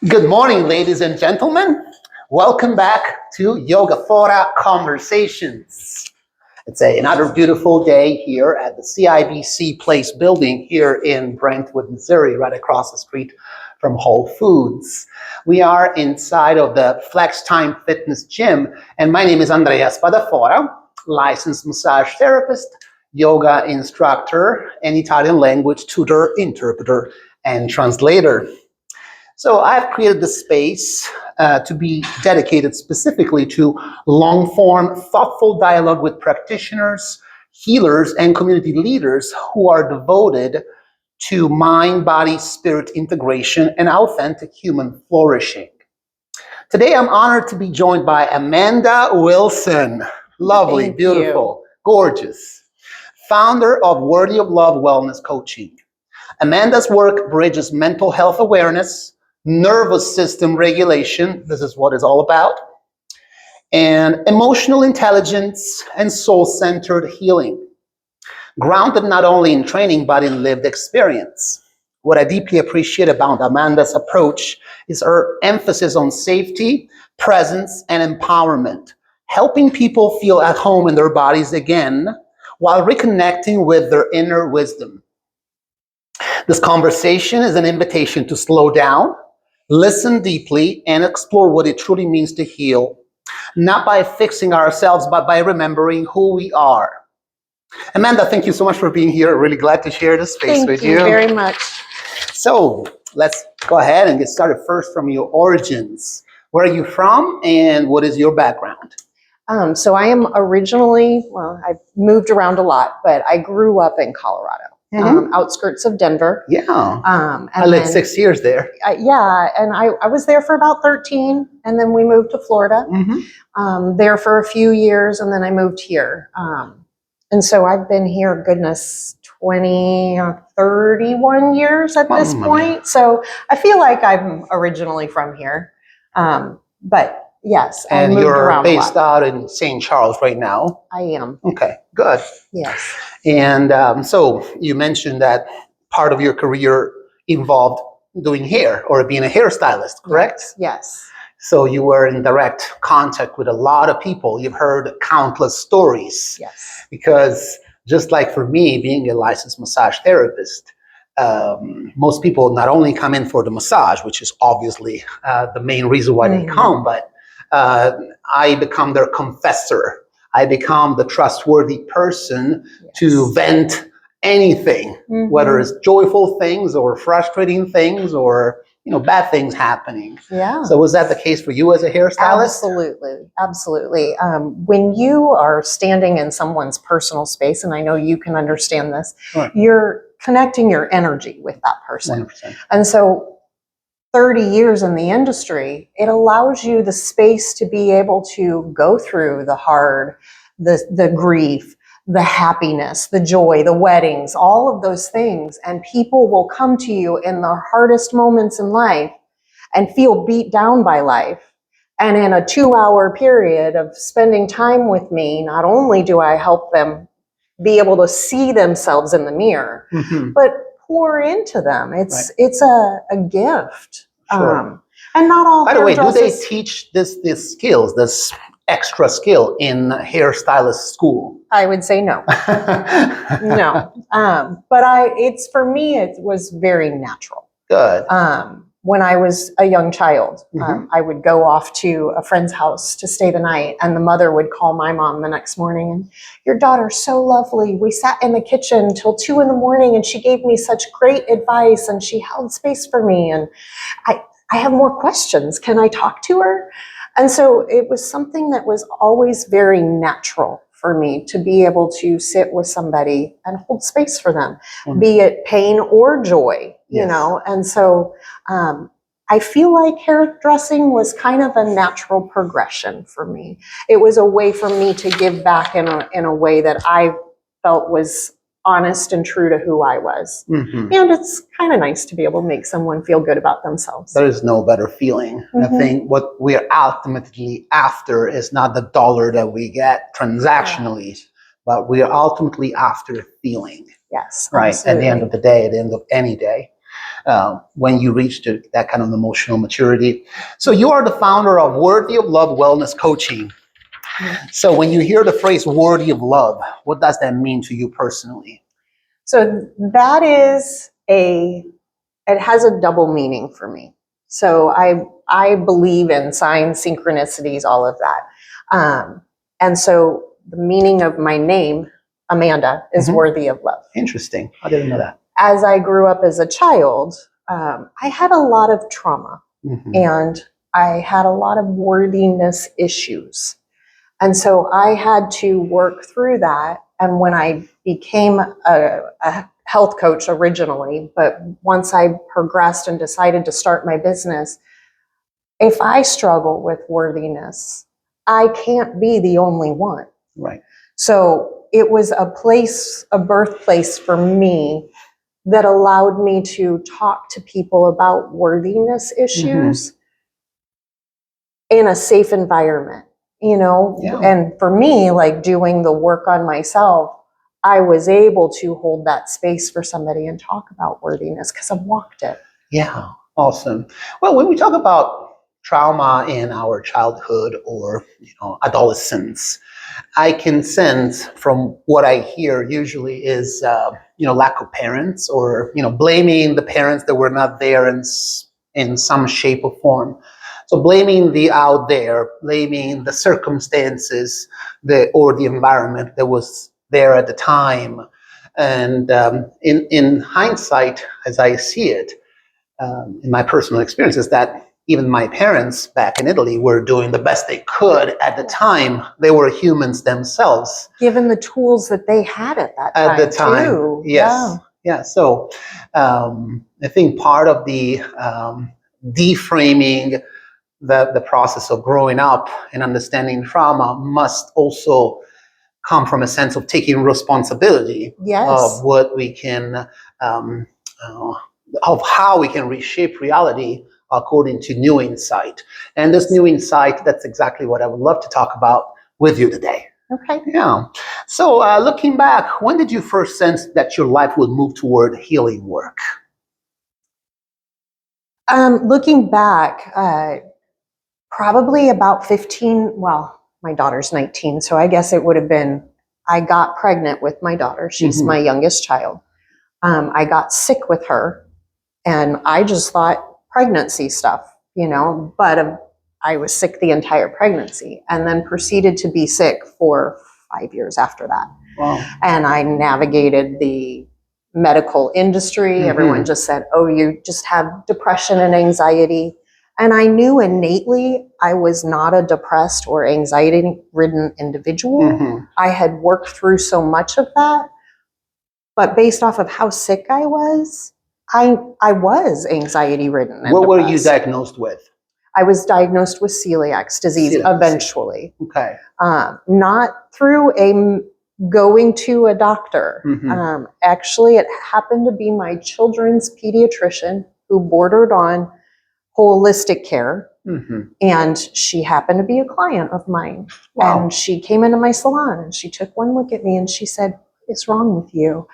Good morning, ladies and gentlemen. Welcome back to Yogaphora Conversations. It's another beautiful day here at the CIBC Place building here in Brentwood, Missouri, right across the street from Whole Foods. We are inside of the FlexTime Fitness gym, and my name is Andrea Spadafora, licensed massage therapist, yoga instructor, and Italian language tutor, interpreter, and translator. So I've created this space to be dedicated specifically to long-form, thoughtful dialogue with practitioners, healers, and community leaders who are devoted to mind, body, spirit integration and authentic human flourishing. Today, I'm honored to be joined by Amanda Willson. Lovely, Thank beautiful, gorgeous. Founder of Worthy of Love Wellness Coaching. Amanda's work bridges mental health awareness, nervous system regulation, this is what it's all about, and emotional intelligence and soul-centered healing, grounded not only in training but in lived experience. What I deeply appreciate about Amanda's approach is her emphasis on safety, presence, and empowerment, helping people feel at home in their bodies again while reconnecting with their inner wisdom. This conversation is an invitation to slow down, listen deeply, and explore what it truly means to heal, not by fixing ourselves, but by remembering who we are. Amanda, thank you so much for being here. Really glad to share this space with you. Thank you very much. So let's go ahead and get started first from your origins. Where are you from and what is your background? So I am originally, I've moved around a lot, but I grew up in Colorado. Outskirts of Denver. Yeah. And I lived 6 years there. And I was there for about 13, and then we moved to Florida. There for a few years, and then I moved here. And so I've been here, goodness, 20 or 31 years at this point. So I feel like I'm originally from here. But yes, and I moved you're around based out in St. Charles right now. I am. Okay, good. Yes. And so you mentioned that part of your career involved doing hair or being a hairstylist, correct? Yes. So you were in direct contact with a lot of people. You've heard countless stories. Yes. Because just like for me, being a licensed massage therapist, most people not only come in for the massage, which is obviously the main reason why they come, but I become their confessor. I become the trustworthy person to vent anything, whether it's joyful things or frustrating things or bad things happening. Yeah. So was that the case for you as a hairstylist? Absolutely. When you are standing in someone's personal space, and I know you can understand this, you're connecting your energy with that person. 100%. And so 30 years in the industry, it allows you the space to be able to go through the hard, the grief, the happiness, the joy, the weddings, all of those things. And people will come to you in the hardest moments in life and feel beat down by life. And in a 2-hour period of spending time with me, not only do I help them be able to see themselves in the mirror, but pour into them. It's a gift. Sure. And not all. By the way, do they teach this skills, this extra skill in hairstylist school? I would say no. No. But it's for me, it was very natural. Good. When I was a young child, I would go off to a friend's house to stay the night, and the mother would call my mom the next morning, and your daughter's so lovely. We sat in the kitchen till 2 a.m, and she gave me such great advice, and she held space for me, and I have more questions. Can I talk to her? And so it was something that was always very natural for me to be able to sit with somebody and hold space for them, be it pain or joy, you know. And so I feel like hairdressing was kind of a natural progression for me. It was a way for me to give back in a way that I felt was honest and true to who I was. And it's kind of nice to be able to make someone feel good about themselves. There is no better feeling. I think what we are ultimately after is not the dollar that we get transactionally, but we are ultimately after feeling. Yes. Right. Absolutely. At the end of the day, at the end of any day. when you reach that kind of emotional maturity. So you are the founder of Worthy of Love Wellness Coaching. So when you hear the phrase worthy of love, what does that mean to you personally? So that is it has a double meaning for me. So I believe in signs, synchronicities, all of that. And so the meaning of my name, Amanda, is worthy of love. Interesting. I didn't know that. As I grew up as a child, I had a lot of trauma and I had a lot of worthiness issues. And so I had to work through that. And when I became a health coach originally, but once I progressed and decided to start my business, if I struggle with worthiness, I can't be the only one. Right. So it was a birthplace for me that allowed me to talk to people about worthiness issues in a safe environment, Yeah. And for me, like doing the work on myself, I was able to hold that space for somebody and talk about worthiness because I've walked it. Yeah, awesome. Well, when we talk about trauma in our childhood or adolescence, I can sense from what I hear usually is lack of parents, or blaming the parents that were not there in some shape or form. So blaming the out there, blaming the circumstances, or the environment that was there at the time. And in hindsight, as I see it, in my personal experience, is that even my parents back in Italy were doing the best they could at the time. They were humans themselves. Given the tools that they had at that time. At the time, too. yes. Yeah. So I think part of the deframing the process of growing up and understanding trauma must also come from a sense of taking responsibility of what we can, of how we can reshape reality according to new insight. And this new insight, that's exactly what I would love to talk about with you today. Okay. Yeah. So looking back, when did you first sense that your life would move toward healing work? Looking back, probably about 15, well, my daughter's 19, so I guess it would have been, I got pregnant with my daughter. She's my youngest child. I got sick with her, and I just thought pregnancy stuff, but I was sick the entire pregnancy and then proceeded to be sick for 5 years after that. Wow. And I navigated the medical industry. Everyone just said, oh, you just have depression and anxiety. And I knew innately I was not a depressed or anxiety-ridden individual. I had worked through so much of that. But based off of how sick I was was anxiety-ridden. What were you diagnosed with? I was diagnosed with celiac disease eventually. Okay. Not through going to a doctor. Actually, it happened to be my children's pediatrician who bordered on holistic care. And she happened to be a client of mine. Wow. And she came into my salon and she took one look at me and she said, "What's wrong with you?"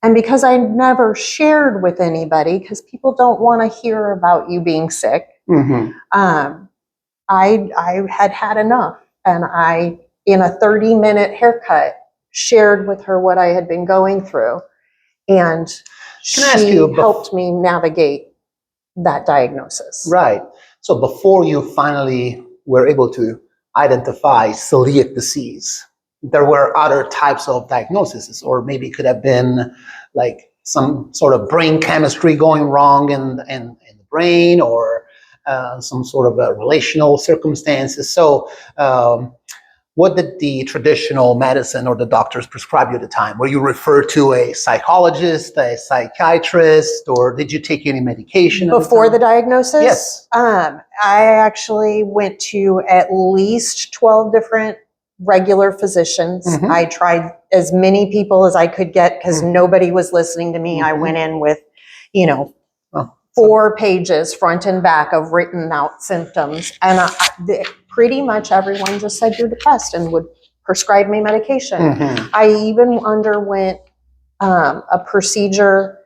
And because I never shared with anybody, because people don't want to hear about you being sick, I had had enough. And I, in a 30-minute haircut, shared with her what I had been going through. And she helped me navigate that diagnosis. Right. So before you finally were able to identify celiac disease, there were other types of diagnoses, or maybe it could have been like some sort of brain chemistry going wrong in the brain, or some sort of relational circumstances. So what did the traditional medicine or the doctors prescribe you at the time? Were you referred to a psychologist, a psychiatrist, or did you take any medication? Before the diagnosis? Yes. I actually went to at least 12 different regular physicians. I tried as many people as I could get because nobody was listening to me. I went in with, 4 pages front and back of written out symptoms. And pretty much everyone just said you're depressed and would prescribe me medication. I even underwent a procedure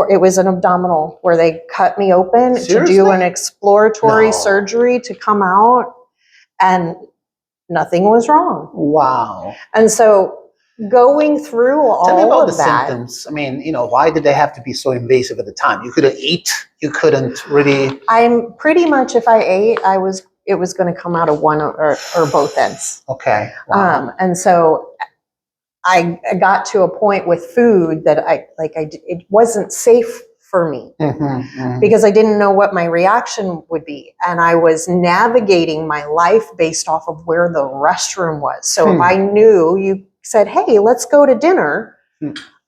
it was an abdominal where they cut me open to do Seriously? an exploratory No. surgery to come out, and nothing was wrong. Wow. And so going through Tell me all about of the that, symptoms. I mean, why did they have to be so invasive at the time? You couldn't eat. You couldn't really. I'm pretty much, if I ate, it was going to come out of one or both ends. Okay. Wow. And so I got to a point with food that it wasn't safe for me because I didn't know what my reaction would be. And I was navigating my life based off of where the restroom was. So if I knew you said, hey, let's go to dinner,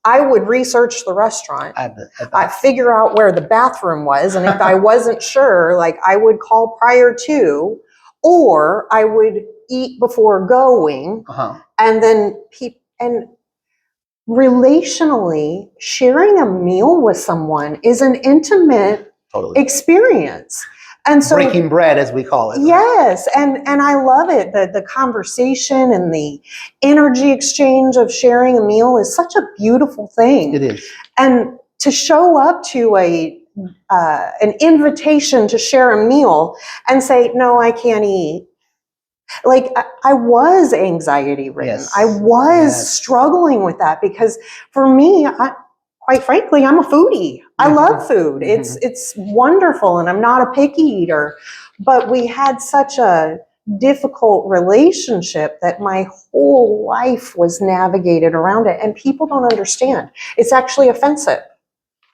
I would research the restaurant. I'd figure out where the bathroom was. And if I wasn't sure, like I would call prior to, or I would eat before going. And then and relationally, sharing a meal with someone is an intimate experience. And so breaking bread, as we call it. Yes. And I love it. The conversation and the energy exchange of sharing a meal is such a beautiful thing. It is. And to show up to an invitation to share a meal and say, no, I can't eat. Like I was anxiety ridden. Yes. I was struggling with that because for me, quite frankly, I'm a foodie. I love food. It's wonderful, and I'm not a picky eater. But we had such a difficult relationship that my whole life was navigated around it, and people don't understand. It's actually offensive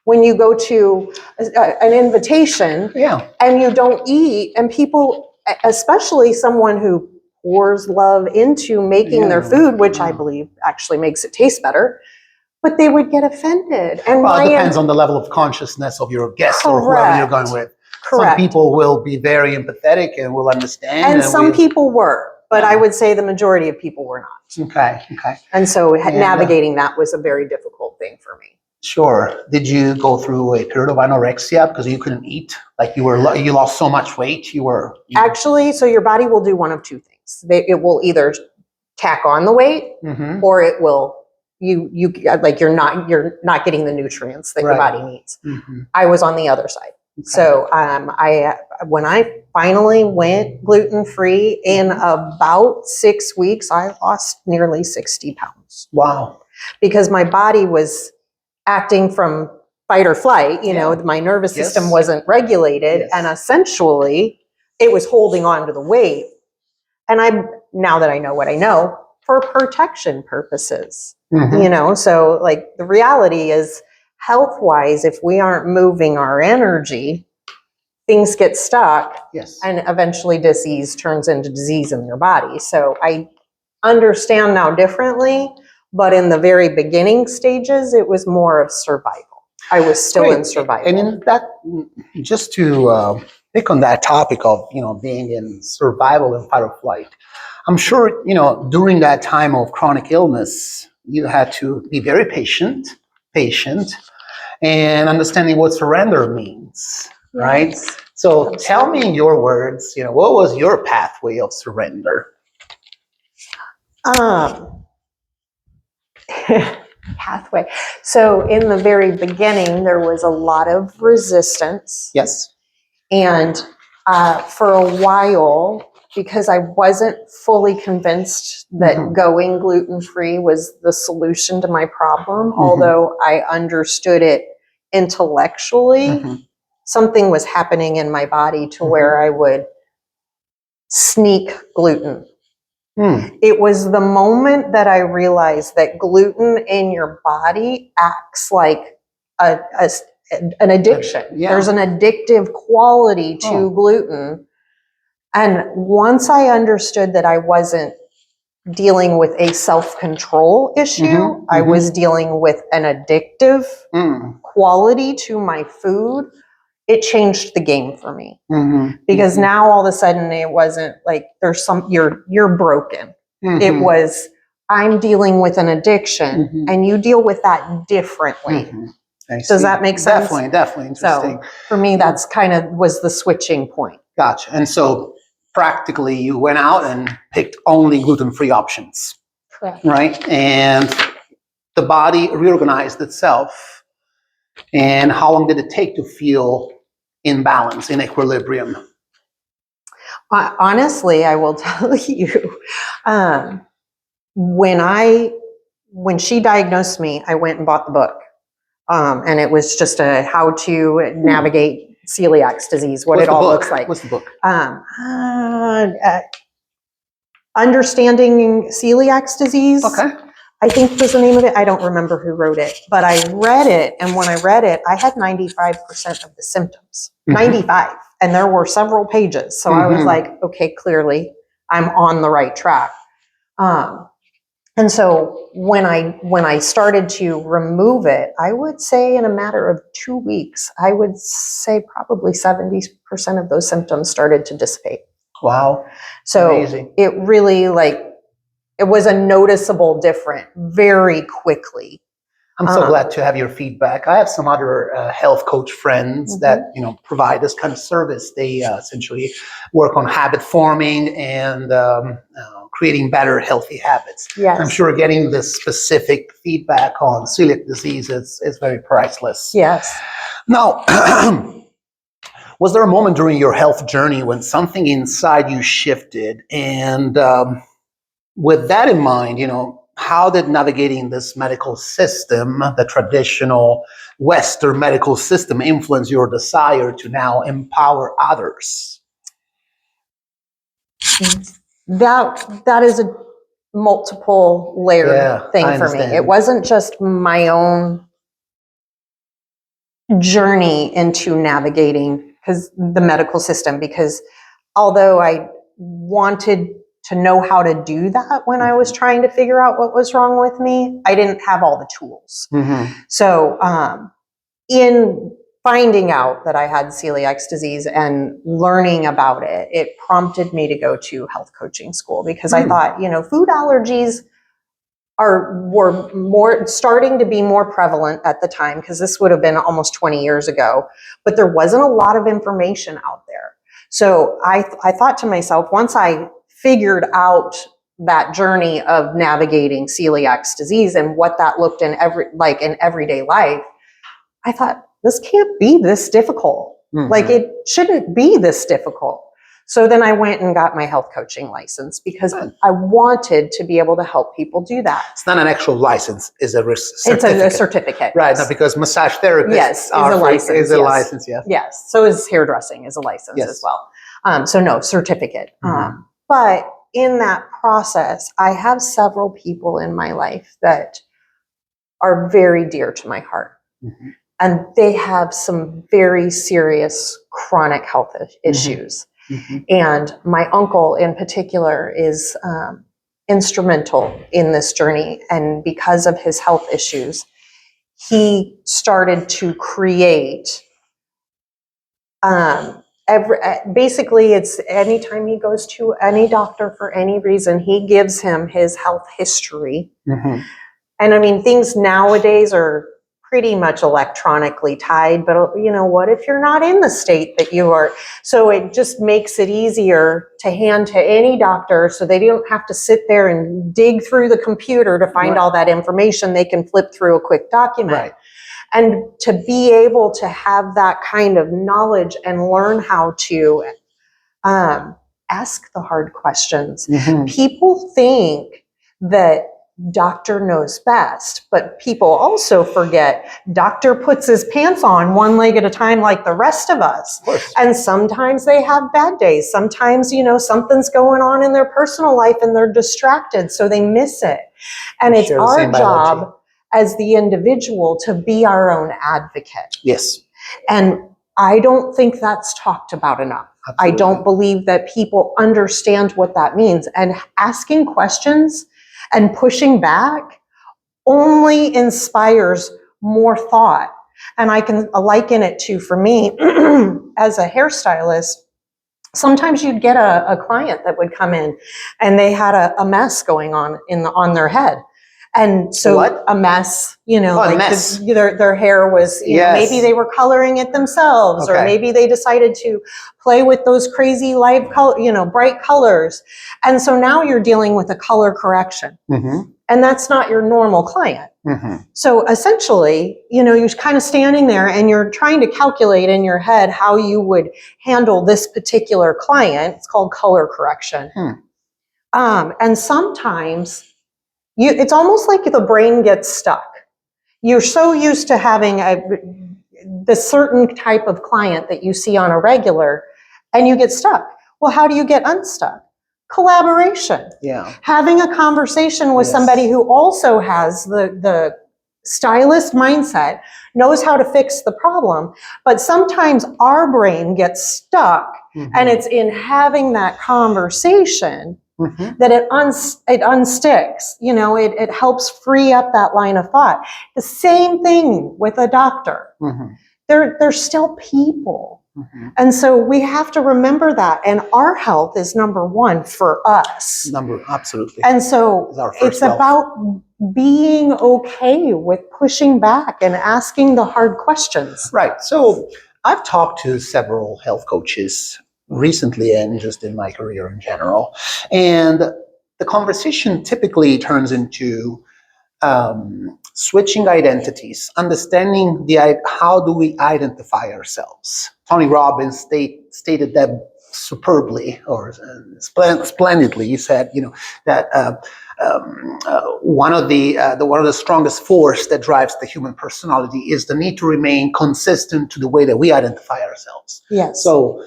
when you go to an invitation and you don't eat, and people, especially someone who pours love into making their food, which I believe actually makes it taste better, but they would get offended. And well, it depends on the level of consciousness of your guest or whoever you're going with. Correct. Some people will be very empathetic and will understand. And some people were, but I would say the majority of people were not. Okay. And so navigating that was a very difficult thing for me. Sure. Did you go through a period of anorexia because you couldn't eat? Like you lost so much weight? Actually, so your body will do one of two things. It will either tack on the weight, or it will you're not getting the nutrients that your body needs. I was on the other side. Okay. So when I finally went gluten-free in about 6 weeks, I lost nearly 60 pounds. Wow. Because my body was acting from fight or flight, my nervous system wasn't regulated, and essentially it was holding on to the weight. And now that I know what I know, for protection purposes, so like the reality is health-wise, if we aren't moving our energy, things get stuck and eventually disease turns into disease in your body. So I understand now differently, but in the very beginning stages, it was more of survival. I was still in survival. And in that, just to pick on that topic of, being in survival and fight or flight, I'm sure, during that time of chronic illness, you had to be very patient, and understanding what surrender means, right? So tell me in your words, what was your pathway of surrender? Pathway. So in the very beginning, there was a lot of resistance. Yes. And for a while, because I wasn't fully convinced that going gluten-free was the solution to my problem, although I understood it intellectually, something was happening in my body to where I would sneak gluten. It was the moment that I realized that gluten in your body acts like an addiction. There's an addictive quality to gluten. And once I understood that I wasn't dealing with a self-control issue, I was dealing with an addictive quality to my food, it changed the game for me. Because now all of a sudden it wasn't like you're broken. It was, I'm dealing with an addiction and you deal with that differently. Does that make sense? Definitely interesting. So for me, that's kind of was the switching point. Gotcha. And so practically you went out and picked only gluten-free options. Correct. Right? And the body reorganized itself And how long did it take to feel in balance, in equilibrium? Honestly, I will tell you, when she diagnosed me, I went and bought the book. And it was just a how to navigate celiac disease, what What's it the all book? looks like. What's the book? Understanding Celiac Disease, Okay. I think was the name of it. I don't remember who wrote it, but I read it. And when I read it, I had 95% of the symptoms, 95. And there were several pages. So I was like, okay, clearly I'm on the right track. And so when I started to remove it, I would say in a matter of 2 weeks, I would say probably 70% of those symptoms started to dissipate. Wow. So amazing. it really it was a noticeable difference very quickly. I'm so glad to have your feedback. I have some other health coach friends that provide this kind of service. They essentially work on habit forming and creating better, healthy habits. Yes. I'm sure getting this specific feedback on celiac disease is very priceless. Yes. Now, was there a moment during your health journey when something inside you shifted? And with that in mind, how did navigating this medical system, the traditional Western medical system, influence your desire to now empower others? That is a multiple layered thing for me. It wasn't just my own journey into navigating the medical system, because although I wanted to know how to do that when I was trying to figure out what was wrong with me, I didn't have all the tools. So in finding out that I had celiac disease and learning about it, it prompted me to go to health coaching school, because I thought, food allergies were more starting to be more prevalent at the time, because this would have been almost 20 years ago, but there wasn't a lot of information out there. So I thought to myself, once I figured out that journey of navigating celiac disease and what that looked in everyday life, I thought, this can't be this difficult. It shouldn't be this difficult. So then I went and got my health coaching license, because I wanted to be able to help people do that. It's not an actual license, it's a certificate. It's a certificate. Right, now because massage therapists is a license, yes. Yes, so is hairdressing is a license as well. So no, certificate. But in that process, I have several people in my life that are very dear to my heart. And they have some very serious chronic health issues. And my uncle in particular is instrumental in this journey. And because of his health issues, he started to create, basically it's anytime he goes to any doctor for any reason, he gives him his health history. And I mean, things nowadays are pretty much electronically tied, but what if you're not in the state that you are? So it just makes it easier to hand to any doctor, so they don't have to sit there and dig through the computer to find all that information. They can flip through a quick document. And to be able to have that kind of knowledge and learn how to ask the hard questions. People think that doctor knows best, but people also forget doctor puts his pants on one leg at a time like the rest of us. And sometimes they have bad days. Sometimes, something's going on in their personal life and they're distracted, so they miss it. And it's our job as the individual to be our own advocate. Yes. And I don't think that's talked about enough. Absolutely. I don't believe that people understand what that means. And asking questions and pushing back only inspires more thought. And I can liken it to, for me, as a hairstylist, sometimes you'd get a client that would come in and they had a mess going on on their head. And so a mess, their hair was, maybe they were coloring it themselves, or maybe they decided to play with those crazy live color, bright colors. And so now you're dealing with a color correction. And that's not your normal client. So essentially, you're kind of standing there and you're trying to calculate in your head how you would handle this particular client. It's called color correction. And sometimes it's almost like the brain gets stuck. You're so used to having the certain type of client that you see on a regular, and you get stuck. Well, how do you get unstuck? Collaboration. Yeah. Having a conversation with somebody who also has the stylist mindset, knows how to fix the problem. But sometimes our brain gets stuck, and it's in having that conversation that it unsticks. It helps free up that line of thought. The same thing with a doctor. They're still people. And so we have to remember that. And our health is number one for us. Absolutely. And so it's about being okay with pushing back and asking the hard questions. Right. So I've talked to several health coaches recently and just in my career in general. And the conversation typically turns into switching identities, understanding how do we identify ourselves. Tony Robbins stated that superbly or splendidly. He said, that one of the strongest force that drives the human personality is the need to remain consistent to the way that we identify ourselves. Yes. So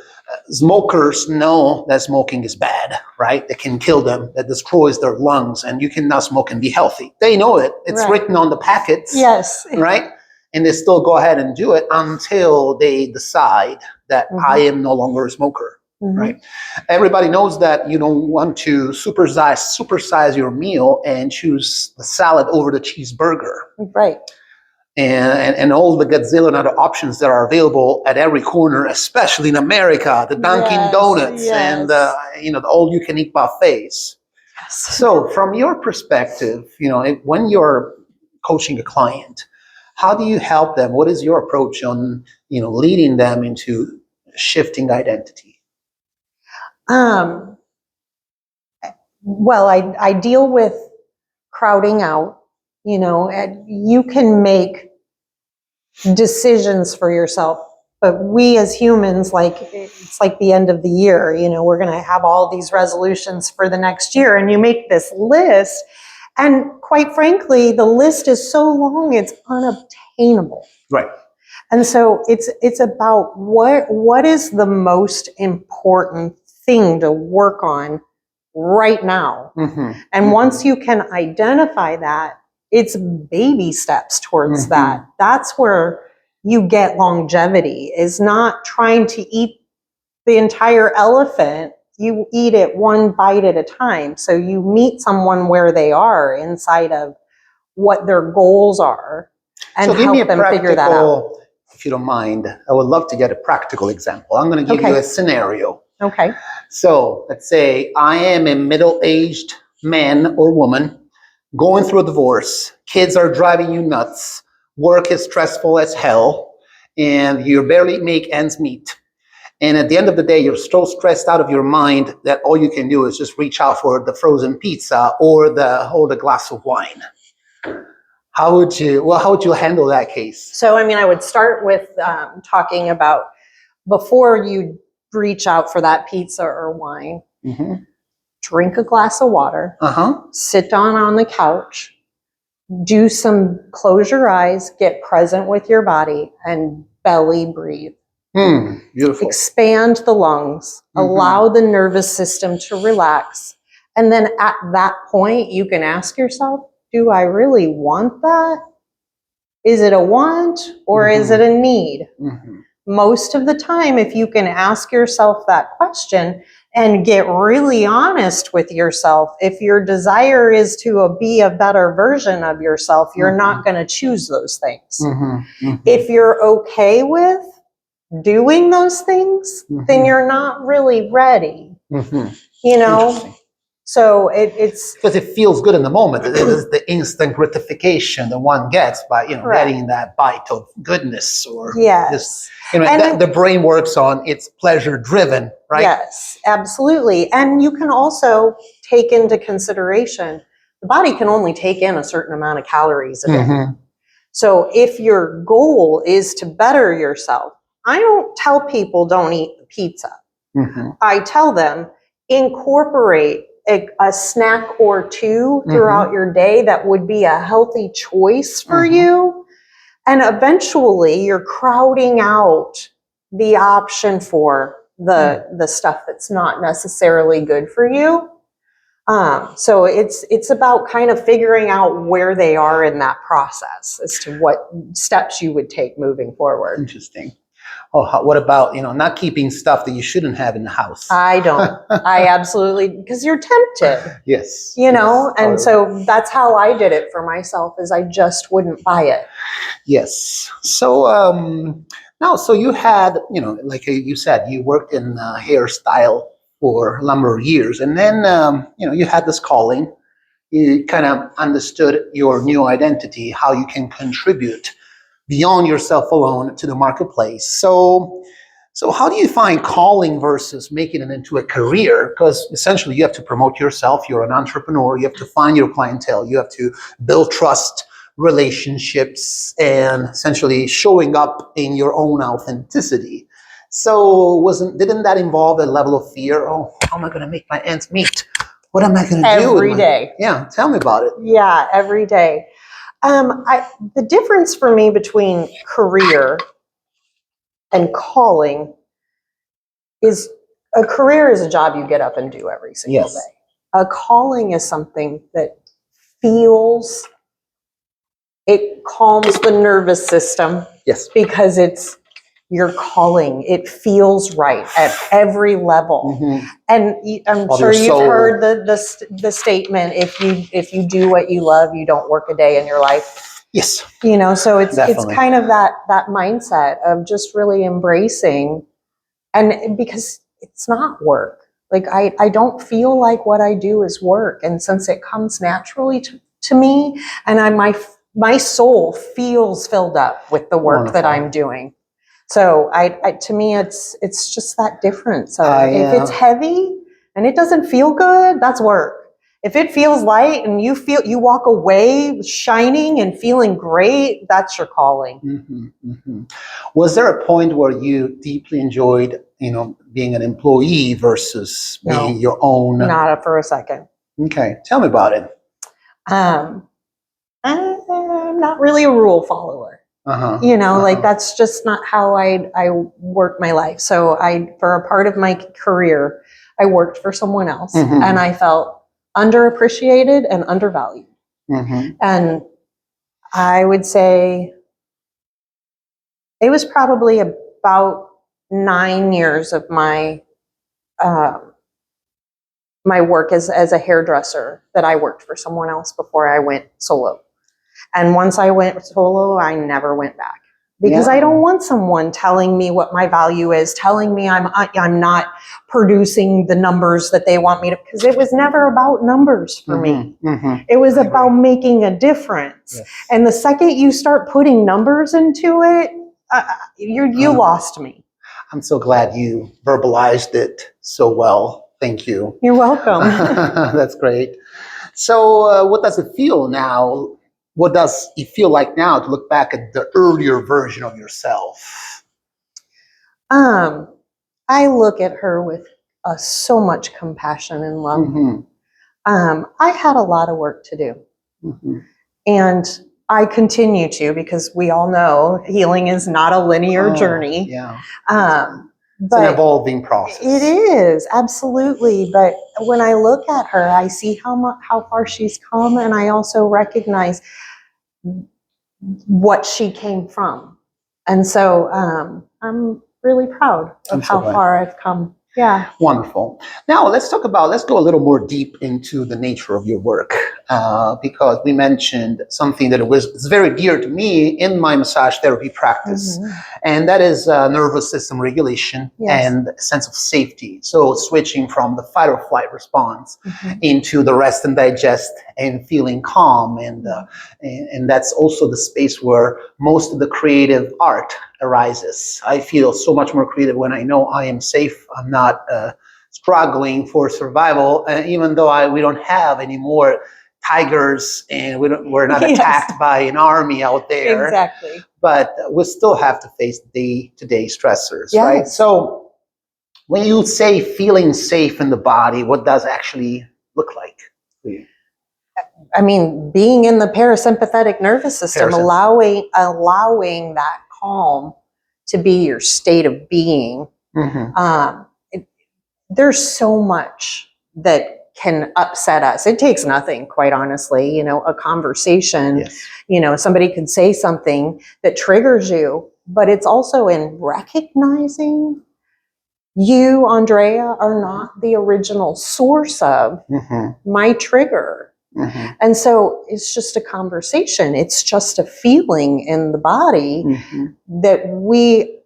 smokers know that smoking is bad, right? It can kill them, that destroys their lungs, and you cannot smoke and be healthy. They know it. It's written on the packets. Yes. Right? And they still go ahead and do it until they decide that I am no longer a smoker. Right? Everybody knows that you don't want to supersize your meal and choose the salad over the cheeseburger. Right. And all the gazillion other options that are available at every corner, especially in America, the Dunkin' Donuts and the all-you-can-eat buffets. Yes. So, from your perspective, when you're coaching a client, how do you help them? What is your approach on leading them into shifting identity? Well, I deal with crowding out. And you can make decisions for yourself, but we as humans, it's like the end of the year, we're going to have all these resolutions for the next year, and you make this list, and quite frankly, the list is so long, it's unobtainable. Right. And so it's about what is the most important thing to work on right now. And once you can identify that, it's baby steps towards that. That's where you get longevity, is not trying to eat the entire elephant. You eat it one bite at a time. So you meet someone where they are inside of what their goals are and help them figure that out. If you don't mind, I would love to get a practical example. I'm going to give you a scenario. Okay. So let's say I am a middle-aged man or woman going through a divorce, kids are driving you nuts, work is stressful as hell, and you barely make ends meet. And at the end of the day, you're so stressed out of your mind that all you can do is just reach out for the frozen pizza or the glass of wine. How would you handle that case? So, I would start with talking about, before you reach out for that pizza or wine, drink a glass of water, sit down on the couch, close your eyes, get present with your body, and belly breathe. Beautiful. Expand the lungs, allow the nervous system to relax. And then at that point, you can ask yourself, do I really want that? Is it a want or is it a need? Most of the time, if you can ask yourself that question and get really honest with yourself, if your desire is to be a better version of yourself, you're not going to choose those things. If you're okay with doing those things, then you're not really ready. So it's because it feels good in the moment. It is the instant gratification that one gets by getting that bite of goodness, or the brain works on it's pleasure driven, right? Yes, absolutely. And you can also take into consideration the body can only take in a certain amount of calories a day. Mhm. So if your goal is to better yourself, I don't tell people don't eat the pizza. Mhm. I tell them incorporate a snack or two throughout your day that would be a healthy choice for you. And eventually you're crowding out the option for the stuff that's not necessarily good for you. So it's about kind of figuring out where they are in that process as to what steps you would take moving forward. Interesting. Oh, what about, not keeping stuff that you shouldn't have in the house? I don't. I absolutely, because you're tempted, Yes. and Totally. so that's how I did it for myself, is I just wouldn't buy it. Yes. So now, so you had, like you said, you worked in hairstyle for a number of years, and then you had this calling. You kind of understood your new identity, how you can contribute beyond yourself alone to the marketplace. So how do you find calling versus making it into a career? Because essentially you have to promote yourself. You're an entrepreneur. You have to find your clientele. You have to build trust, relationships, and essentially showing up in your own authenticity. So didn't that involve a level of fear? Oh, how am I going to make my ends meet? What am I going to do? Every day. Yeah, tell me about it. Yeah, every day. The difference for me between career and calling is a career is a job you get up and do every single Yes. day. A calling is something that it calms the nervous system. Yes. Because it's your calling. It feels right at every level. Mm-hmm. And I'm Of sure your you've soul. heard the statement, if you do what you love, you don't work a day in your life. Yes. So it's Definitely. kind of that mindset of just really embracing, and because it's not work. Like I don't feel like what I do is work. And since it comes naturally to me, and my soul feels filled up with the work Wonderful. that I'm doing. So to me, it's just that difference. If it's heavy and it doesn't feel good, that's work. If it feels light and you walk away shining and feeling great, that's your calling. Mm-hmm, mm-hmm. Was there a point where you deeply enjoyed, being an employee versus being your own? Not for a second. Okay, tell me about it. I'm not really a rule follower. Like that's just not how I work my life. So for a part of my career, I worked for someone else, and I felt underappreciated and undervalued. And I would say it was probably about 9 years of my my work as a hairdresser that I worked for someone else before I went solo. And once I went solo, I never went back, because I don't want someone telling me what my value is, telling me I'm not producing the numbers that they want me to, because it was never about numbers for me. It was about making a difference. Yes. And the second you start putting numbers into it, you lost me. I'm so glad you verbalized it so well. Thank you. You're welcome. That's great. So what does it feel now? What does it feel like now to look back at the earlier version of yourself? I look at her with so much compassion and love. I had a lot of work to do. And I continue to, because we all know healing is not a linear journey. Yeah. It's an evolving process. It is, absolutely. But when I look at her, I see how far she's come, and I also recognize what she came from. And so I'm really proud of how far I've come. Yeah. Wonderful. Now let's go a little more deep into the nature of your work, because we mentioned something that is very dear to me in my massage therapy practice, and that is nervous system regulation and a sense of safety. So switching from the fight or flight response into the rest and digest and feeling calm, and that's also the space where most of the creative art arises. I feel so much more creative when I know I am safe. I'm not struggling for survival, even though we don't have any more tigers and we're not Yes. attacked by an army out there. Exactly. But we still have to face day-to-day stressors, Yes. right? So when you say feeling safe in the body, what does actually look like for you? I mean, being in the parasympathetic nervous system, allowing that calm to be your state of being. There's so much that can upset us. It takes nothing, quite honestly. A conversation, Yes. Somebody could say something that triggers you, but it's also in recognizing you, Andrea, are not the original source of my trigger. And so it's just a conversation. It's just a feeling in the body that we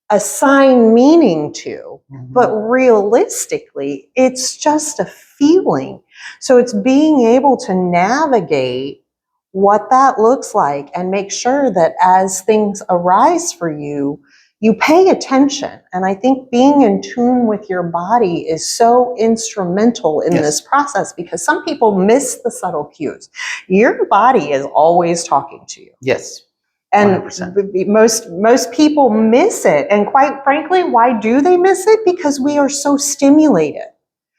assign meaning to, but realistically, it's just a feeling. So it's being able to navigate what that looks like and make sure that as things arise for you, you pay attention. And I think being in tune with your body is so instrumental in this process, because some people miss the subtle cues. Your body is always talking to you. Yes. And 100%. most people miss it. And quite frankly, why do they miss it? Because we are so stimulated.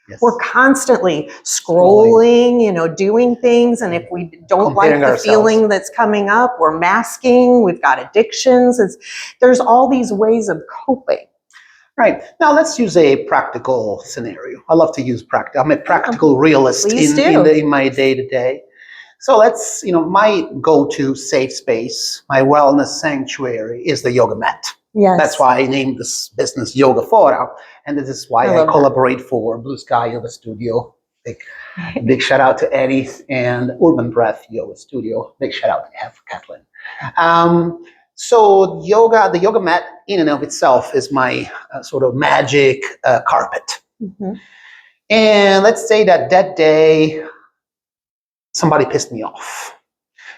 Yes. We're constantly scrolling, doing things. And if we don't like the feeling that's coming up, we're masking. We've got addictions. There's all these ways of coping. Right. Now let's use a practical scenario. I love to use practical. I'm a practical realist in my day-to-day. So let's, my go-to safe space, my wellness sanctuary is the yoga mat. Yes. That's why I named this business Yogaphora. And this is why I collaborate for Blue Sky Yoga Studio. Big shout out to Eddie and Urban Breath Yoga Studio. Big shout out to Kathleen. So the yoga mat in and of itself is my sort of magic carpet. And let's say that day, somebody pissed me off.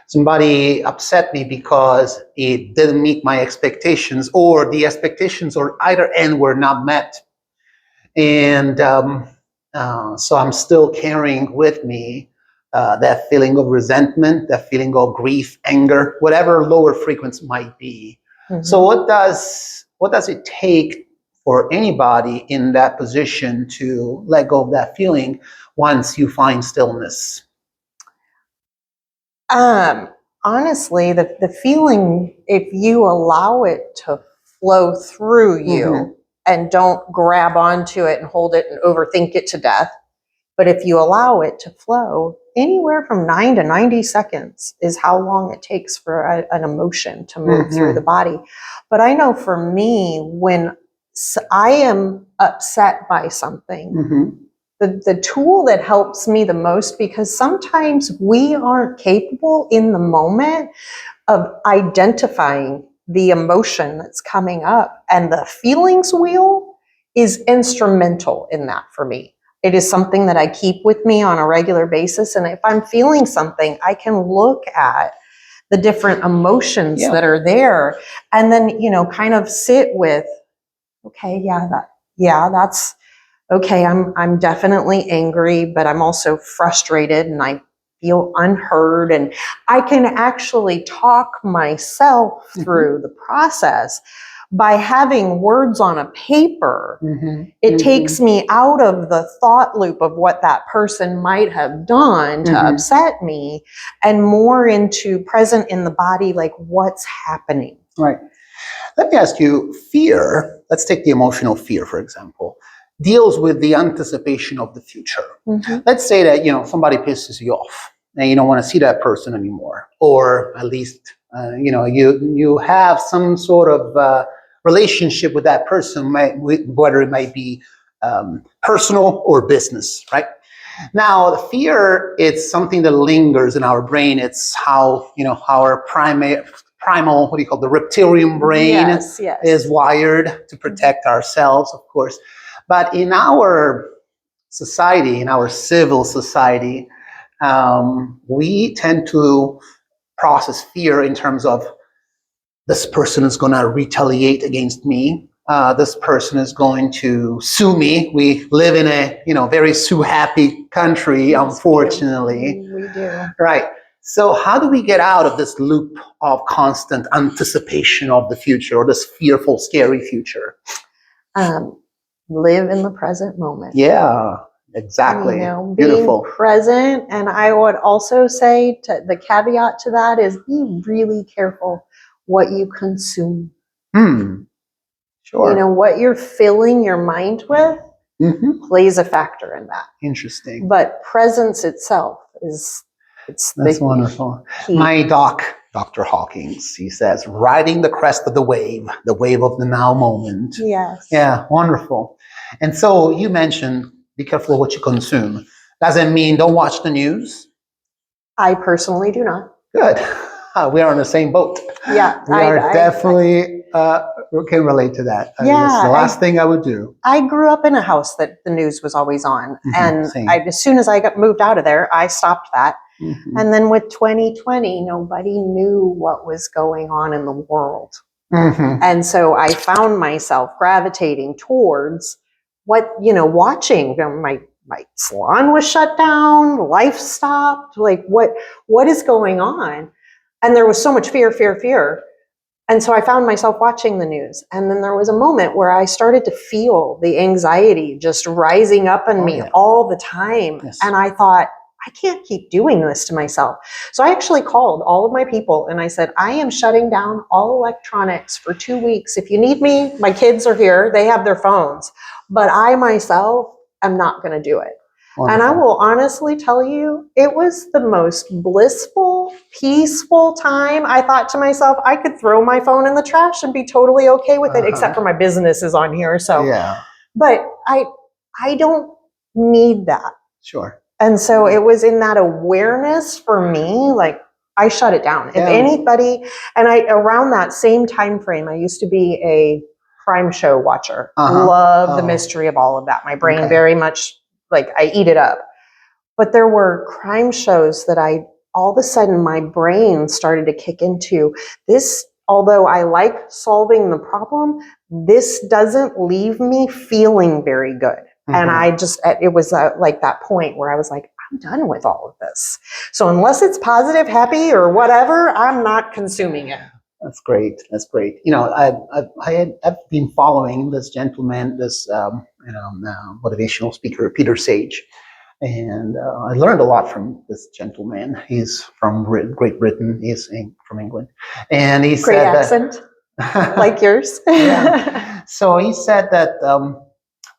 Somebody upset me because it didn't meet my expectations, or the expectations on either end were not met. And so I'm still carrying with me that feeling of resentment, that feeling of grief, anger, whatever lower frequency might be. So what does it take for anybody in that position to let go of that feeling once you find stillness? Honestly, the feeling, if you allow it to flow through you and don't grab onto it and hold it and overthink it to death, but if you allow it to flow, anywhere from 9 to 90 seconds is how long it takes for an emotion to move through the body. But I know for me, when I am upset by something, the tool that helps me the most, because sometimes we aren't capable in the moment of identifying the emotion that's coming up, and the feelings wheel is instrumental in that for me. It is something that I keep with me on a regular basis. And if I'm feeling something, I can look at the different emotions that are there and then, kind of sit with, okay, that's okay, I'm definitely angry, but I'm also frustrated and I feel unheard. And I can actually talk myself through the process by having words on a paper. It takes me out of the thought loop of what that person might have done to upset me, and more into present in the body, like what's happening. Right. Let me ask you, fear, let's take the emotional fear, for example, deals with the anticipation of the future. Let's say that, somebody pisses you off and you don't want to see that person anymore, or at least, you have some sort of relationship with that person, whether it might be personal or business, right? Now, the fear, it's something that lingers in our brain. It's how, our primal, the reptilian brain is wired to protect ourselves, of course. But in our society, in our civil society, we tend to process fear in terms of this person is going to retaliate against me. this person is going to sue me. We live in a, very sue-happy country, Yes, unfortunately. we do. Right. So how do we get out of this loop of constant anticipation of the future, or this fearful, scary future? Live in the present moment. Yeah, exactly. Being Beautiful. present. And I would also say the caveat to that is be really careful what you consume. Sure. What you're filling your mind with plays a factor in that. Interesting. But presence itself That's wonderful. key. My Dr. Hawkins, he says, riding the crest of the wave of the now moment. Yes. Yeah, wonderful. And so you mentioned, be careful what you consume. Does it mean don't watch the news? I personally do not. Good. We are on the same boat. Yeah. We are definitely can relate to that. Yeah. That's the last thing I would do. I grew up in a house that the news was always on. And Same. as soon as I got moved out of there, I stopped that. And then with 2020, nobody knew what was going on in the world. And so I found myself gravitating towards watching. My salon was shut down, life stopped. Like what is going on? And there was so much fear. And so I found myself watching the news. And then there was a moment where I started to feel the anxiety just rising up in me all the time. Yes. And I thought, I can't keep doing this to myself. So I actually called all of my people and I said, I am shutting down all electronics for 2 weeks. If you need me, my kids are here. They have their phones. But I myself am not going to do it. Wonderful. And I will honestly tell you, it was the most blissful, peaceful time. I thought to myself, I could throw my phone in the trash and be totally okay with it, except for my business is on here. So, yeah. But I don't need that. Sure. And so it was in that awareness for me, like I shut it down. Yeah. If anybody, and around that same time frame, I used to be a crime show watcher. Love the mystery of all of that. My brain very much, like I eat it up. But there were crime shows that all of a sudden my brain started to kick into this. Although I like solving the problem, this doesn't leave me feeling very good. And it was like that point where I was like, I'm done with all of this. So unless it's positive, happy, or whatever, I'm not consuming it. That's great. That's great. I've been following this gentleman, this motivational speaker, Peter Sage, and I learned a lot from this gentleman. He's from Great Britain. He's from England, and he great said accent, like yours. Yeah. So he said that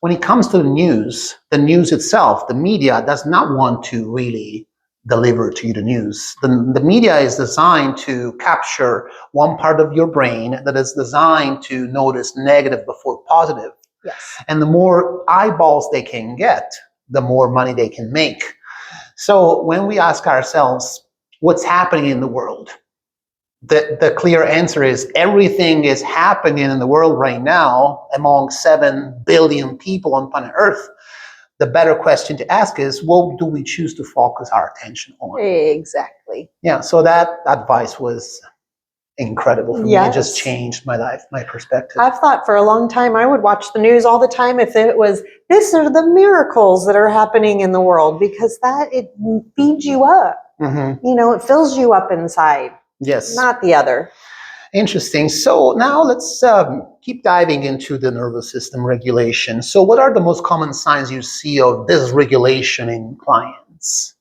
when it comes to the news itself, the media does not want to really deliver to you the news. The media is designed to capture one part of your brain that is designed to notice negative before positive. Yes. And the more eyeballs they can get, the more money they can make. So when we ask ourselves, what's happening in the world? The clear answer is everything is happening in the world right now among 7 billion people on planet Earth. The better question to ask is, what do we choose to focus our attention on? Exactly. Yeah, so that advice was incredible for me. It just changed my life, my perspective. I've thought for a long time I would watch the news all the time if it was, these are the miracles that are happening in the world, because it feeds you up. It fills you up inside. Yes. Not the other. Interesting. So now let's keep diving into the nervous system regulation. So what are the most common signs you see of dysregulation in clients?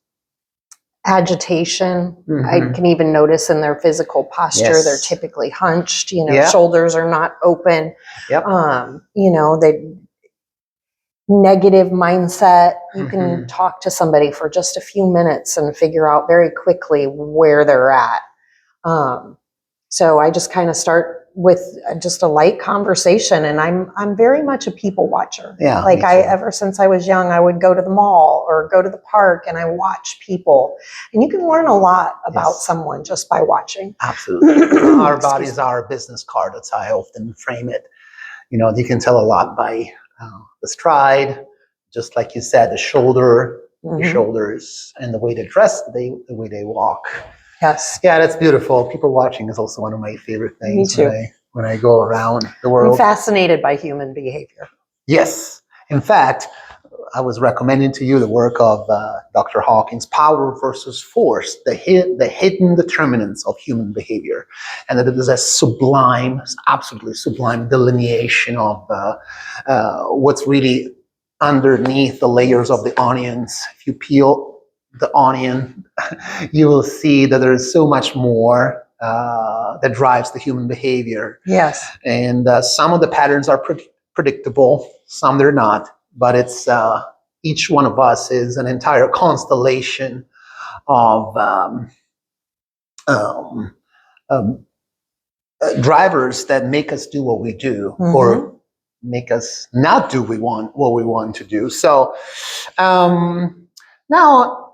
Agitation. I can even notice in their physical posture. Yes. They're typically hunched. Shoulders are not open. Yep. They negative mindset. You can talk to somebody for just a few minutes and figure out very quickly where they're at. So I just kind of start with just a light conversation, and I'm very much a people watcher. Yeah, like ever since I was young, I would go to the mall or go to the park and I watch people, and you can learn a lot about someone just by watching. Absolutely. Our bodies are a business card. That's how I often frame it. You can tell a lot by the stride, just like you said, the shoulders, and the way they dress, the way they walk. Yes. Yeah, that's beautiful. People watching is also one of my favorite things. Me too. when I go around the I'm world. fascinated by human behavior. Yes. In fact, I was recommending to you the work of Dr. Hawkins, Power versus Force, the hidden determinants of human behavior. And that it is a sublime, absolutely sublime delineation of what's really underneath the layers of the onions. If you peel the onion, you will see that there is so much more that drives the human behavior. Yes. And some of the patterns are predictable, some they're not, but it's each one of us is an entire constellation of um, um, drivers that make us do what we do, or make us not do what we want to do. So now,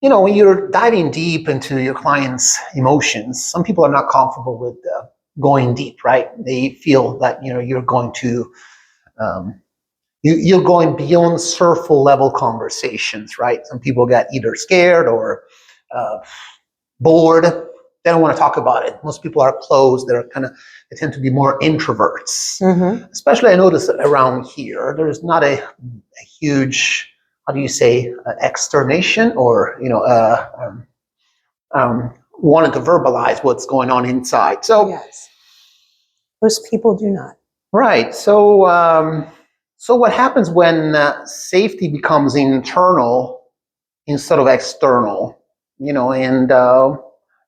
when you're diving deep into your client's emotions, some people are not comfortable with going deep, right? They feel that you're going to you're going beyond surface level conversations, right? Some people get either scared or bored. They don't want to talk about it. Most people are closed. They tend to be more introverts. Especially, I notice that around here, there's not a huge, how do you say, externation, or wanting to verbalize what's going on inside. So yes, most people do not. Right. So what happens when safety becomes internal instead of external? And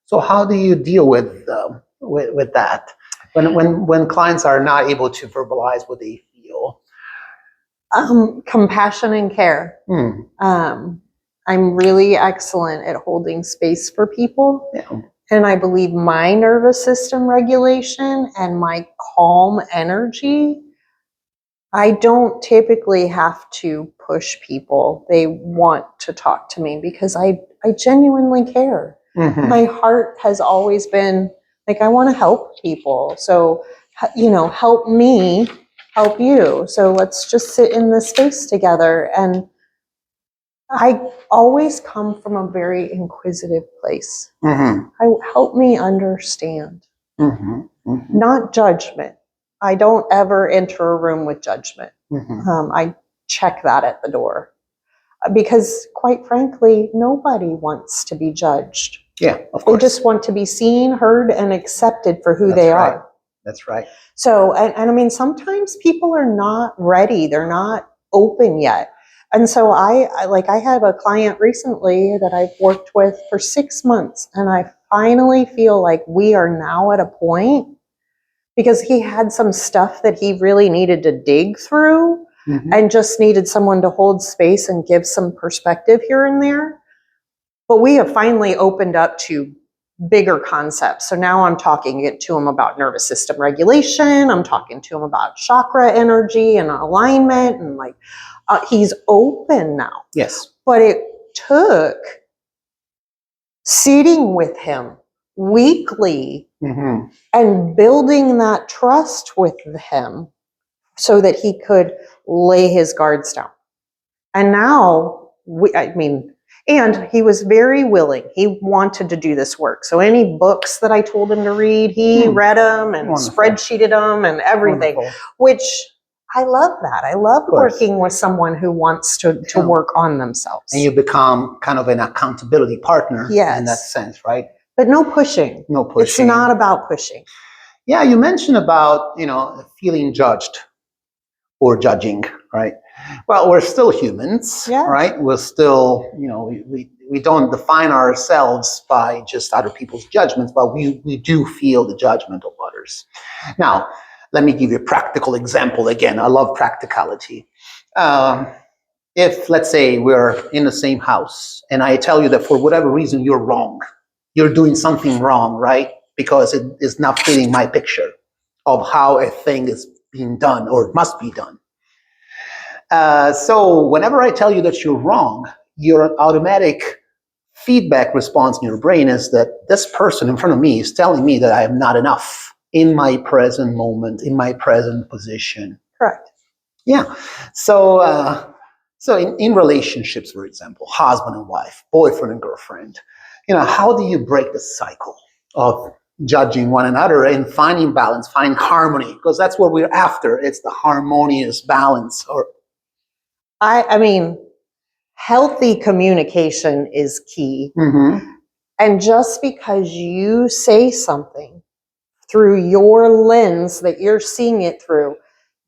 so how do you deal with that when clients are not able to verbalize what they feel? Compassion and care. I'm really excellent at holding space for people. Yeah. And I believe my nervous system regulation and my calm energy, I don't typically have to push people. They want to talk to me because I genuinely care. My heart has always been like, I want to help people. So, help me help you. So let's just sit in this space together. And I always come from a very inquisitive place. Help me understand, not judgment. I don't ever enter a room with judgment. I check that at the door because, quite frankly, nobody wants to be judged. Yeah, of course. They just want to be seen, heard, and accepted for who they are. That's right. So, and I mean, sometimes people are not ready. They're not open yet. And so I have a client recently that I've worked with for 6 months, and I finally feel like we are now at a point, because he had some stuff that he really needed to dig through and just needed someone to hold space and give some perspective here and there. But we have finally opened up to bigger concepts. So now I'm talking to him about nervous system regulation. I'm talking to him about chakra energy and alignment, and he's open now. Yes. But it took sitting with him weekly and building that trust with him so that he could lay his guards down. And now, and he was very willing. He wanted to do this work. So any books that I told him to read, he read them and spreadsheeted them and everything, which I love that. I love working with someone who wants to work on themselves. And you become kind of an accountability partner in that sense, right? But no pushing. No pushing. It's not about pushing. Yeah, you mentioned about, feeling judged or judging, right? Well, we're still humans, right? We're still, we don't define ourselves by just other people's judgments, but we do feel the judgment of others. Now, let me give you a practical example. Again, I love practicality. If, let's say, we're in the same house and I tell you that for whatever reason you're wrong, you're doing something wrong, right? Because it is not fitting my picture of how a thing is being done or must be done. So whenever I tell you that you're wrong, your automatic feedback response in your brain is that this person in front of me is telling me that I am not enough in my present moment, in my present position. Correct. Yeah. So in relationships, for example, husband and wife, boyfriend and girlfriend, how do you break the cycle of judging one another and finding balance, find harmony, because that's what we're after. It's the harmonious balance. Or I mean, healthy communication is key. And just because you say something through your lens that you're seeing it through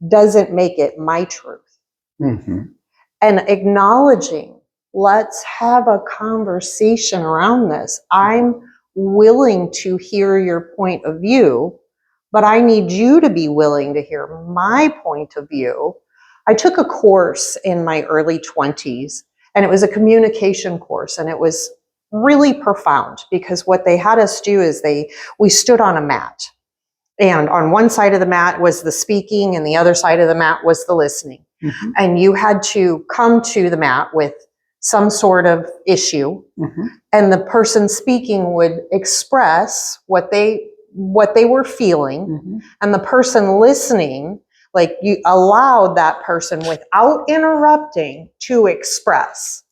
doesn't make it my truth. And acknowledging, let's have a conversation around this. I'm willing to hear your point of view, but I need you to be willing to hear my point of view. I took a course in my early 20s, and it was a communication course, and it was really profound because what they had us do is we stood on a mat, and on one side of the mat was the speaking and the other side of the mat was the listening. And you had to come to the mat with some sort of issue, and the person speaking would express what they were feeling, and the person listening, like, you allowed that person without interrupting to express.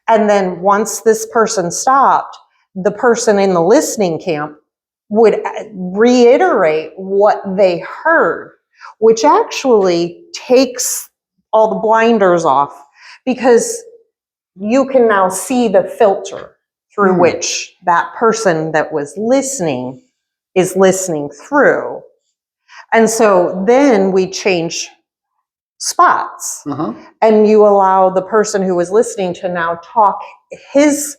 And then once this person stopped, the person in the listening camp would reiterate what they heard, which actually takes all the blinders off, because you can now see the filter through which that person that was listening is listening through. And so then we change spots, and you allow the person who was listening to now talk his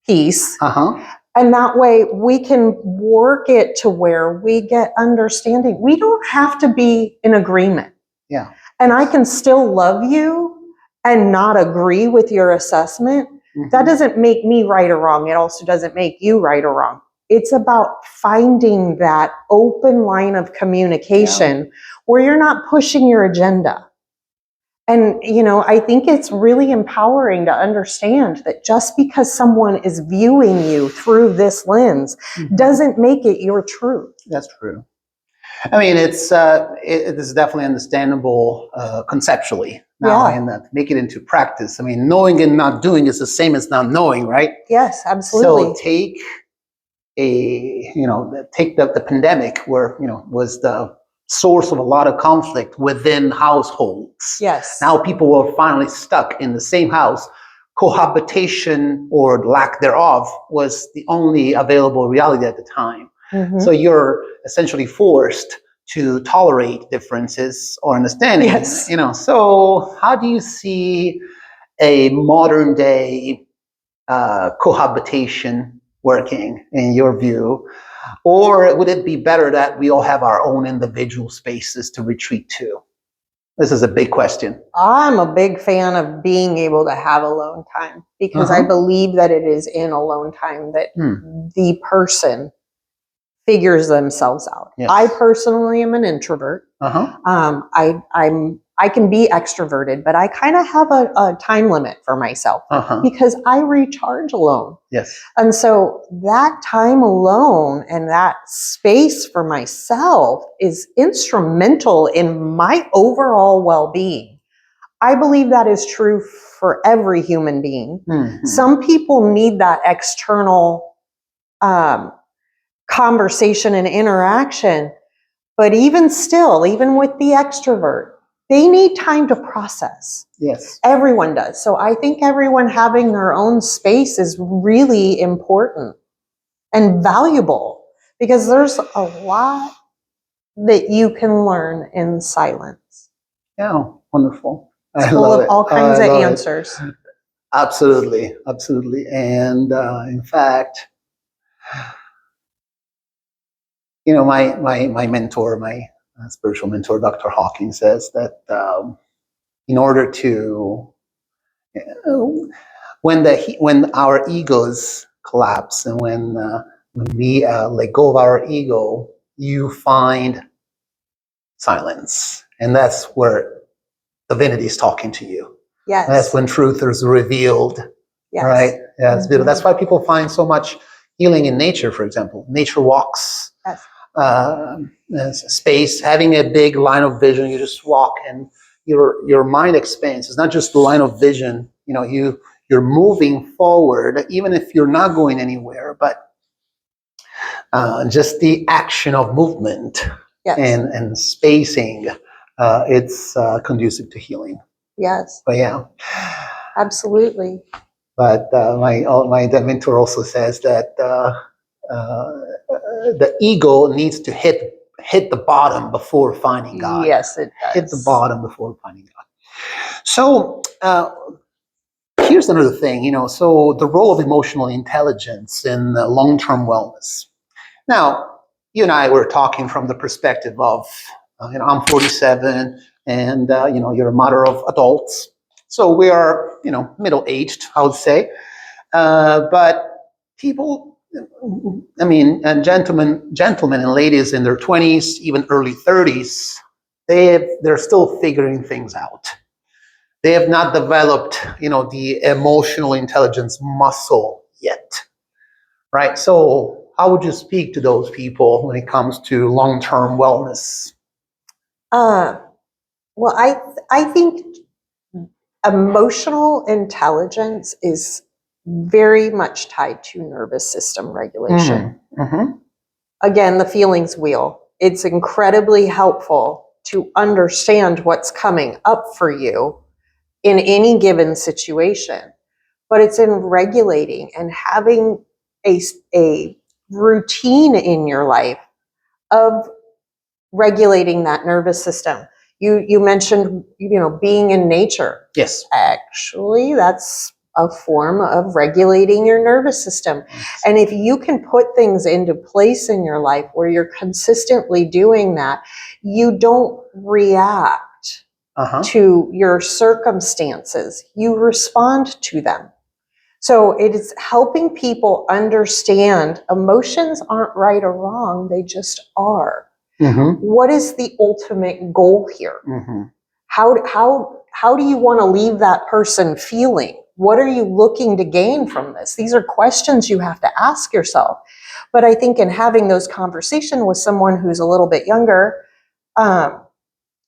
piece. And that way we can work it to where we get understanding. We don't have to be in agreement. And I can still love you and not agree with your assessment. That doesn't make me right or wrong. It also doesn't make you right or wrong. It's about finding that open line of communication where you're not pushing your agenda. And, you know, I think it's really empowering to understand that just because someone is viewing you through this lens doesn't make it your truth. That's true. I mean, it is definitely understandable conceptually now, and make it into practice. I mean, knowing and not doing is the same as not knowing, right? Yes, absolutely. So take the pandemic, where, was the source of a lot of conflict within households. Now people were finally stuck in the same house. Cohabitation, or lack thereof, was the only available reality at the time. So you're essentially forced to tolerate differences or understanding. So how do you see a modern day cohabitation working in your view? Or would it be better that we all have our own individual spaces to retreat to? This is a big question. I'm a big fan of being able to have alone time, because I believe that it is in alone time that the person figures themselves out. I personally am an introvert. I can be extroverted, but I kind of have a time limit for myself because I recharge alone. And so that time alone and that space for myself is instrumental in my overall well-being. I believe that is true for every human being. Some people need that external conversation and interaction, but even still, even with the extrovert, they need time to process. Everyone does. So I think everyone having their own space is really important and valuable, because there's a lot that you can learn in silence. Wonderful. It's full of all kinds of answers. Absolutely. And in fact, my mentor, my spiritual mentor, Dr. Hawking, says that in order to, when our egos collapse, and when we let go of our ego, you find silence, and that's where divinity is talking to you. That's when truth is revealed. Right? That's why people find so much healing in nature. For example, nature walks. Space, having a big line of vision, you just walk and your mind expands. It's not just the line of vision, you're moving forward even if you're not going anywhere. But just the action of movement Yes. and spacing, it's conducive to healing. Yes. But yeah. Absolutely. But my mentor also says that the ego needs to hit the bottom before finding God. Yes, it does. Hit the bottom before finding God. So here's another thing, so the role of emotional intelligence in long-term wellness. Now, you and I were talking from the perspective of, I'm 47 and, you're a mother of adults. So we are, middle-aged, I would say. But people, and gentlemen and ladies in their 20s, even early 30s, they're still figuring things out. They have not developed, the emotional intelligence muscle yet, right? So how would you speak to those people when it comes to long-term wellness? Well, I think emotional intelligence is very much tied to nervous system regulation. Mm-hmm. Again, the feelings wheel. It's incredibly helpful to understand what's coming up for you in any given situation, but it's in regulating and having a routine in your life of regulating that nervous system. You mentioned, being in nature. Yes. Actually, that's a form of regulating your nervous system. Yes. And if you can put things into place in your life where you're consistently doing that, you don't react to your circumstances. You respond to them. So it is helping people understand emotions aren't right or wrong. They just are. Mm-hmm. What is the ultimate goal here? Mm-hmm. How do you want to leave that person feeling? What are you looking to gain from this? These are questions you have to ask yourself. But I think in having those conversations with someone who's a little bit younger,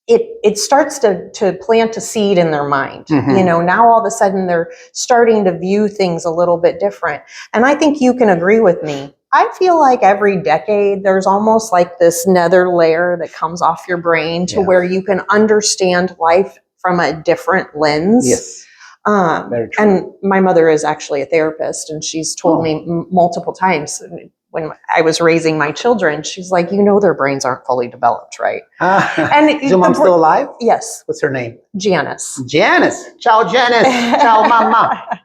it starts to plant a seed in their mind. Mm-hmm. Now all of a sudden they're starting to view things a little bit different. And I think you can agree with me. I feel like every decade there's almost like this nether layer that comes off your brain to where you can understand life from a different lens. Yes. Very true. And my mother is actually a therapist, and she's told me multiple times when I was raising my children, she's like, their brains aren't fully developed, right? And is your mom still alive? Yes. What's her name? Janice. Janice. Ciao, Janice. Ciao, mama.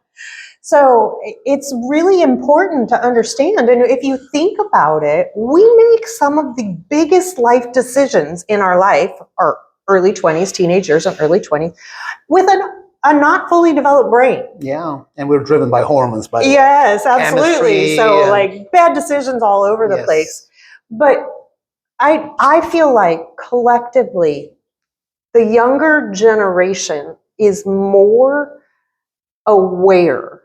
So it's really important to understand. And if you think about it, we make some of the biggest life decisions in our life, our early 20s, teenage years and early 20s, with a not fully developed brain. Yeah. And we're driven by hormones, by the way. Yes, absolutely. Chemistry So and like bad decisions all over the place. But I feel like collectively, the younger generation is more aware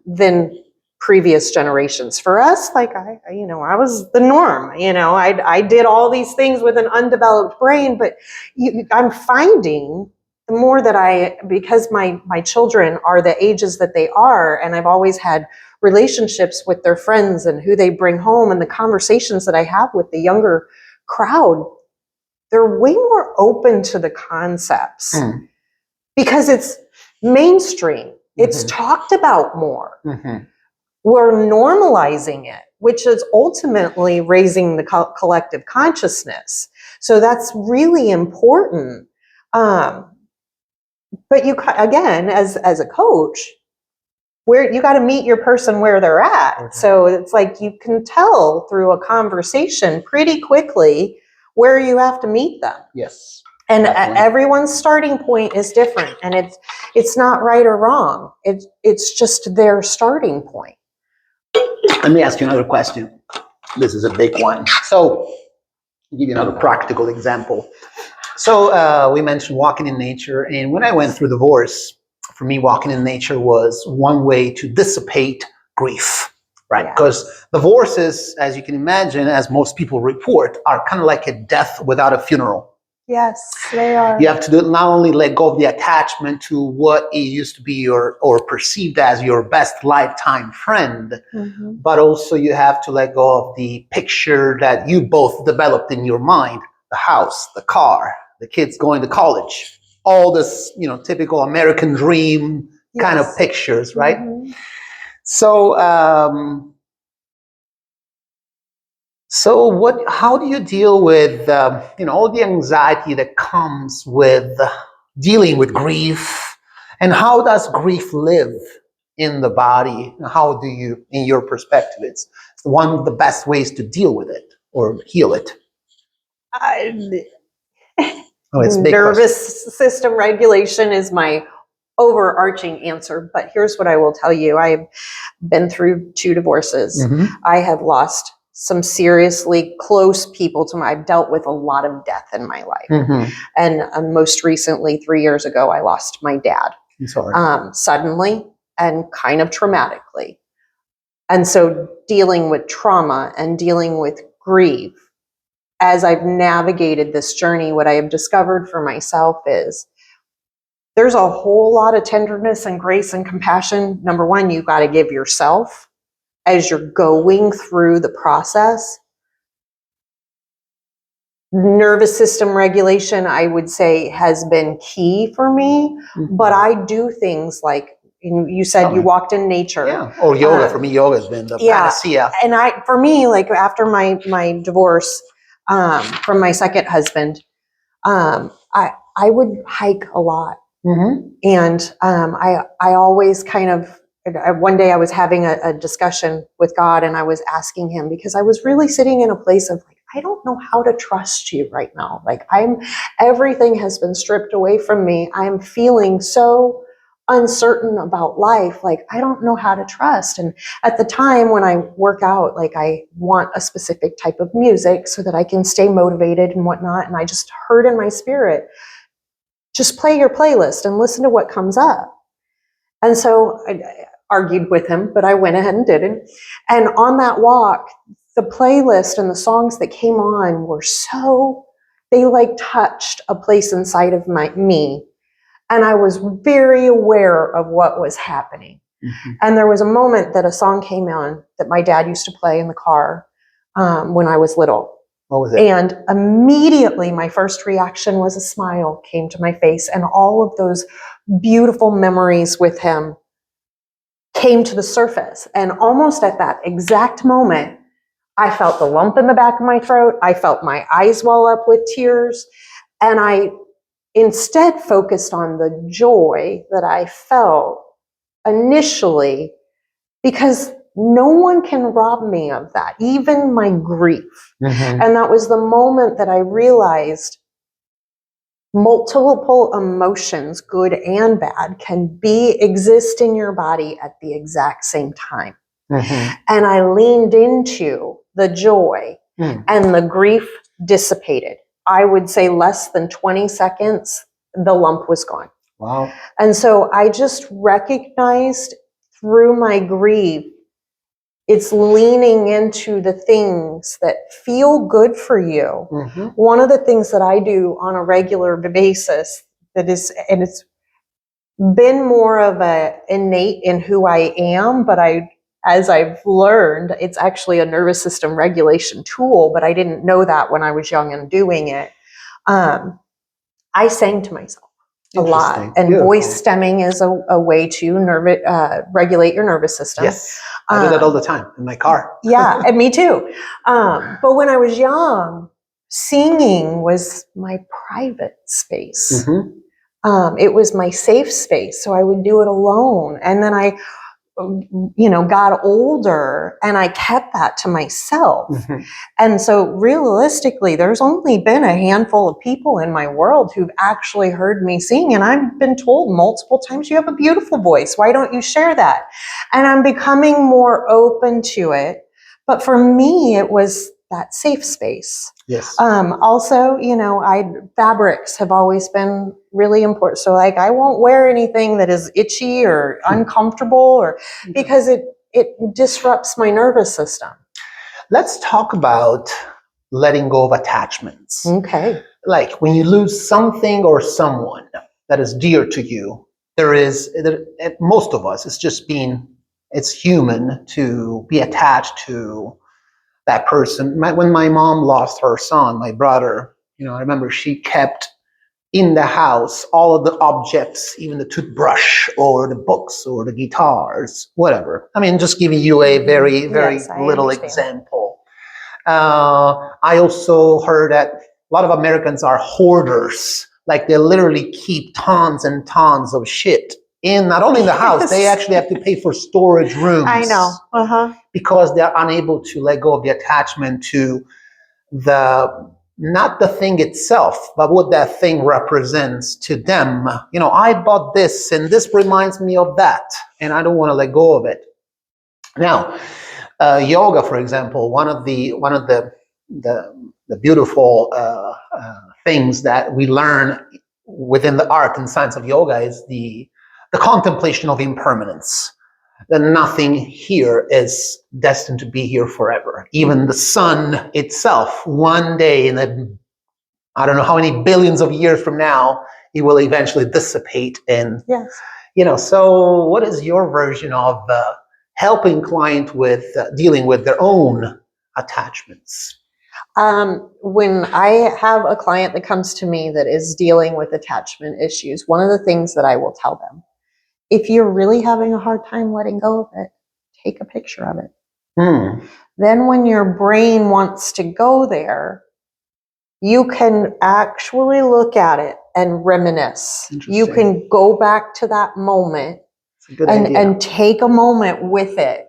than previous generations. For us, like I was the norm. I did all these things with an undeveloped brain, but I'm finding the more that because my children are the ages that they are, and I've always had relationships with their friends and who they bring home, and the conversations that I have with the younger crowd, they're way more open to the concepts because it's mainstream. It's talked about more. We're normalizing it, which is ultimately raising the collective consciousness. So that's really important. But you, again, as a coach, where you got to meet your person where they're at. So it's like you can tell through a conversation pretty quickly where you have to meet them. Yes. And everyone's starting point is different, and it's not right or wrong. It's just their starting point. Let me ask you another question. This is a big one. So, I'll give you another practical example. So we mentioned walking in nature, and when I went through divorce, for me, walking in nature was one way to dissipate grief, right? Because divorces, as you can imagine, as most people report, are kind of like a death without a funeral. Yes, they are. You have to not only let go of the attachment to what it used to be your or perceived as your best lifetime friend, but also you have to let go of the picture that you both developed in your mind, the house, the car, the kids going to college, all this, typical American dream kind of pictures, right? So, how do you deal with, all the anxiety that comes with dealing with grief? And how does grief live in the body? How do you, in your perspective, it's one of the best ways to deal with it or heal it? It's a big Nervous system regulation is my overarching answer, but here's what I will tell you. I've been through 2 divorces. I have lost some seriously close people to me. I've dealt with a lot of death in my life. And most recently, 3 years ago, I lost my dad. I'm sorry. Suddenly and kind of traumatically. And so dealing with trauma and dealing with grief, as I've navigated this journey, what I have discovered for myself is there's a whole lot of tenderness and grace and compassion. Number one, you got to give yourself as you're going through the process. Nervous system regulation, I would say, has been key for me, but I do things like, you said you walked in nature. Yeah. Or yoga. For me, yoga has been the panacea. And for me, like after my divorce from my second husband, I would hike a lot. And I always kind of, one day I was having a discussion with God, and I was asking him, because I was really sitting in a place of like, I don't know how to trust you right now. Like everything has been stripped away from me. I'm feeling so uncertain about life. Like, I don't know how to trust. And at the time when I work out, like I want a specific type of music so that I can stay motivated and whatnot. And I just heard in my spirit, just play your playlist and listen to what comes up. And so I argued with him, but I went ahead and did it. And on that walk, the playlist and the songs that came on were they like touched a place inside of me. And I was very aware of what was happening. And there was a moment that a song came on that my dad used to play in the car when I was little. What was it? And immediately my first reaction was a smile came to my face, and all of those beautiful memories with him came to the surface. And almost at that exact moment, I felt the lump in the back of my throat. I felt my eyes well up with tears. And I instead focused on the joy that I felt initially, because no one can rob me of that, even my grief. And that was the moment that I realized multiple emotions, good and bad, can exist in your body at the exact same time. And I leaned into the joy, and the grief dissipated. I would say less than 20 seconds, the lump was gone. Wow. And so I just recognized through my grief, it's leaning into the things that feel good for you. One of the things that I do on a regular basis and it's been more of a innate in who I am, but as I've learned, it's actually a nervous system regulation tool, but I didn't know that when I was young and doing it. I sang to myself a lot, and Beautiful. voice stemming is a way to regulate your nervous system. Yes, I do that all the time in my car. Yeah, and me too. But when I was young, singing was my private space. It was my safe space, so I would do it alone. And then I got older, and I kept that to myself. And so realistically, there's only been a handful of people in my world who've actually heard me sing. And I've been told multiple times, you have a beautiful voice. Why don't you share that? And I'm becoming more open to it. But for me, it was that safe space. Yes. Also, fabrics have always been really important. So like, I won't wear anything that is itchy or uncomfortable, or because it disrupts my nervous system. Let's talk about letting go of attachments. Okay. like when you lose something or someone that is dear to you, most of us, it's human to be attached to that person. When my mom lost her son, my brother, I remember she kept in the house all of the objects, even the toothbrush or the books or the guitars, whatever. I mean, just giving you a very, very Yes, I little understand. example. I also heard that a lot of Americans are hoarders. Like they literally keep tons and tons of shit not only in the house, they actually have to pay for storage rooms. I know. Because they're unable to let go of the attachment to not the thing itself, but what that thing represents to them. I bought this and this reminds me of that, and I don't want to let go of it. Now, yoga, for example, one of the beautiful things that we learn within the art and science of yoga is the contemplation of impermanence. That nothing here is destined to be here forever. Even the sun itself, one day I don't know how many billions of years from now, it will eventually dissipate. And yes. So what is your version of helping client with dealing with their own attachments? When I have a client that comes to me that is dealing with attachment issues, one of the things that I will tell them, if you're really having a hard time letting go of it, take a picture of it. Then when your brain wants to go there, you can actually look at it and reminisce. You can go back to that moment and take a moment with it.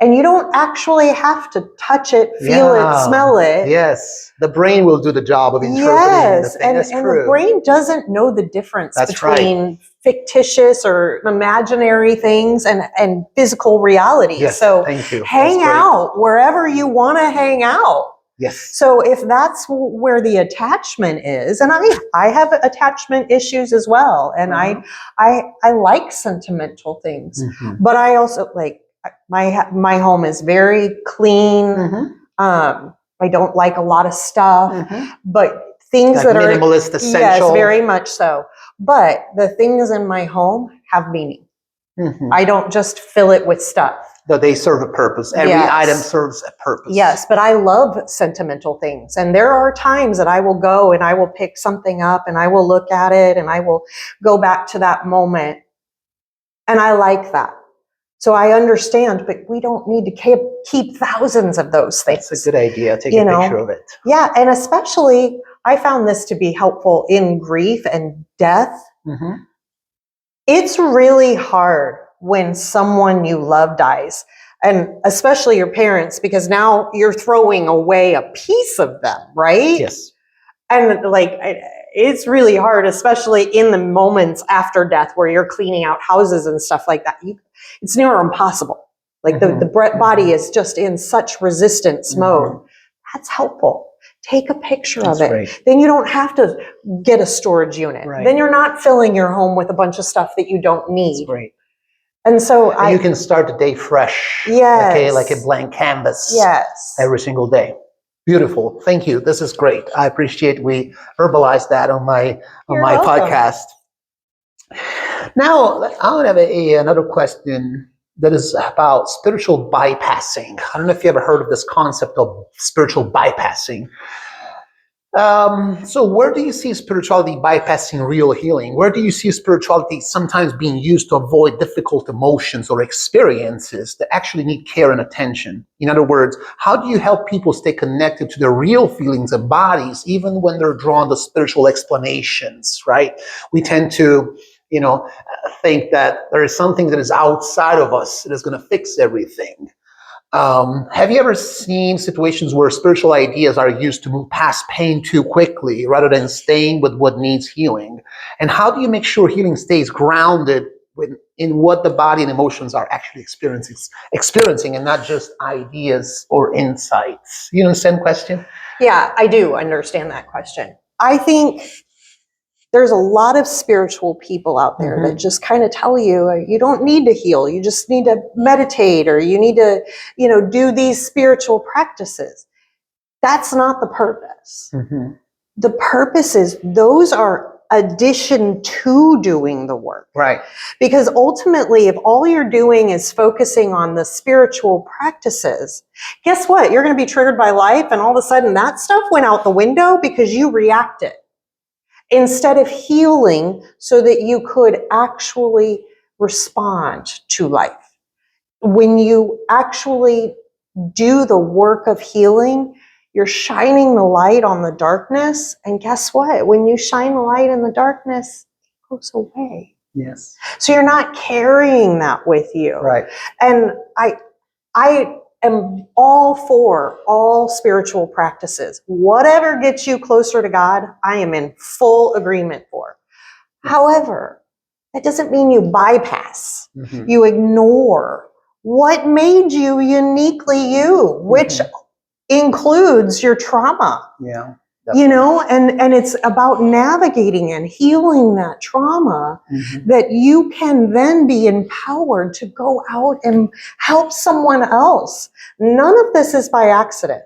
And you don't actually have to touch it, feel it, smell it. Yes, the brain will do the job of interpreting the thing. That's true. The brain doesn't know the difference between fictitious or imaginary things and physical reality. Yes, so thank you. Hang out wherever you want to hang out. Yes. So if that's where the attachment is, and I have attachment issues as well, and I like sentimental things, but I also like my home is very clean. I don't like a lot of stuff, but things like that are minimalist, essential. Yes, very much so. But the things in my home have meaning. I don't just fill it with stuff. No, they serve a purpose. Every item serves a purpose. Yes, but I love sentimental things. And there are times that I will go and I will pick something up and I will look at it and I will go back to that moment. And I like that. So I understand, but we don't need to keep thousands of those things. That's a good idea. Take a picture of it. Yeah, and especially, I found this to be helpful in grief and death. It's really hard when someone you love dies, and especially your parents, because now you're throwing away a piece of them, right? Yes. And it's really hard, especially in the moments after death where you're cleaning out houses and stuff like that. It's near impossible. Like the body is just in such resistance mode. That's helpful. Take a picture of it. Great. Then you don't have to get a storage unit. Right. Then you're not filling your home with a bunch of stuff that you don't need. That's great. And so you can start the day fresh. Yes. Okay, like a blank canvas. Yes. Every single day. Beautiful. Thank you. This is great. I appreciate we verbalized that on my podcast. Now, I would have another question that is about spiritual bypassing. I don't know if you ever heard of this concept of spiritual bypassing. So where do you see spirituality bypassing real healing? Where do you see spirituality sometimes being used to avoid difficult emotions or experiences that actually need care and attention? In other words, how do you help people stay connected to their real feelings and bodies, even when they're drawn to spiritual explanations, right? We tend to, think that there is something that is outside of us that is going to fix everything. Have you ever seen situations where spiritual ideas are used to move past pain too quickly rather than staying with what needs healing? And how do you make sure healing stays grounded in what the body and emotions are actually experiencing and not just ideas or insights? You understand the question? Yeah, I do understand that question. I think there's a lot of spiritual people out there that just kind of tell you, you don't need to heal. You just need to meditate, or you need to, do these spiritual practices. That's not the purpose. the purposes, those are addition to doing the work. Right. Because ultimately, if all you're doing is focusing on the spiritual practices, guess what? You're going to be triggered by life, and all of a sudden that stuff went out the window because you reacted. Instead of healing so that you could actually respond to life. When you actually do the work of healing, you're shining the light on the darkness. And guess what? When you shine the light in the darkness, it goes away. Yes. So you're not carrying that with you. Right. And I am all for all spiritual practices. Whatever gets you closer to God, I am in full agreement for. However, that doesn't mean you bypass, you ignore what made you uniquely you, which includes your trauma. Yeah. You know, and it's about navigating and healing that trauma that you can then be empowered to go out and help someone else. None of this is by accident.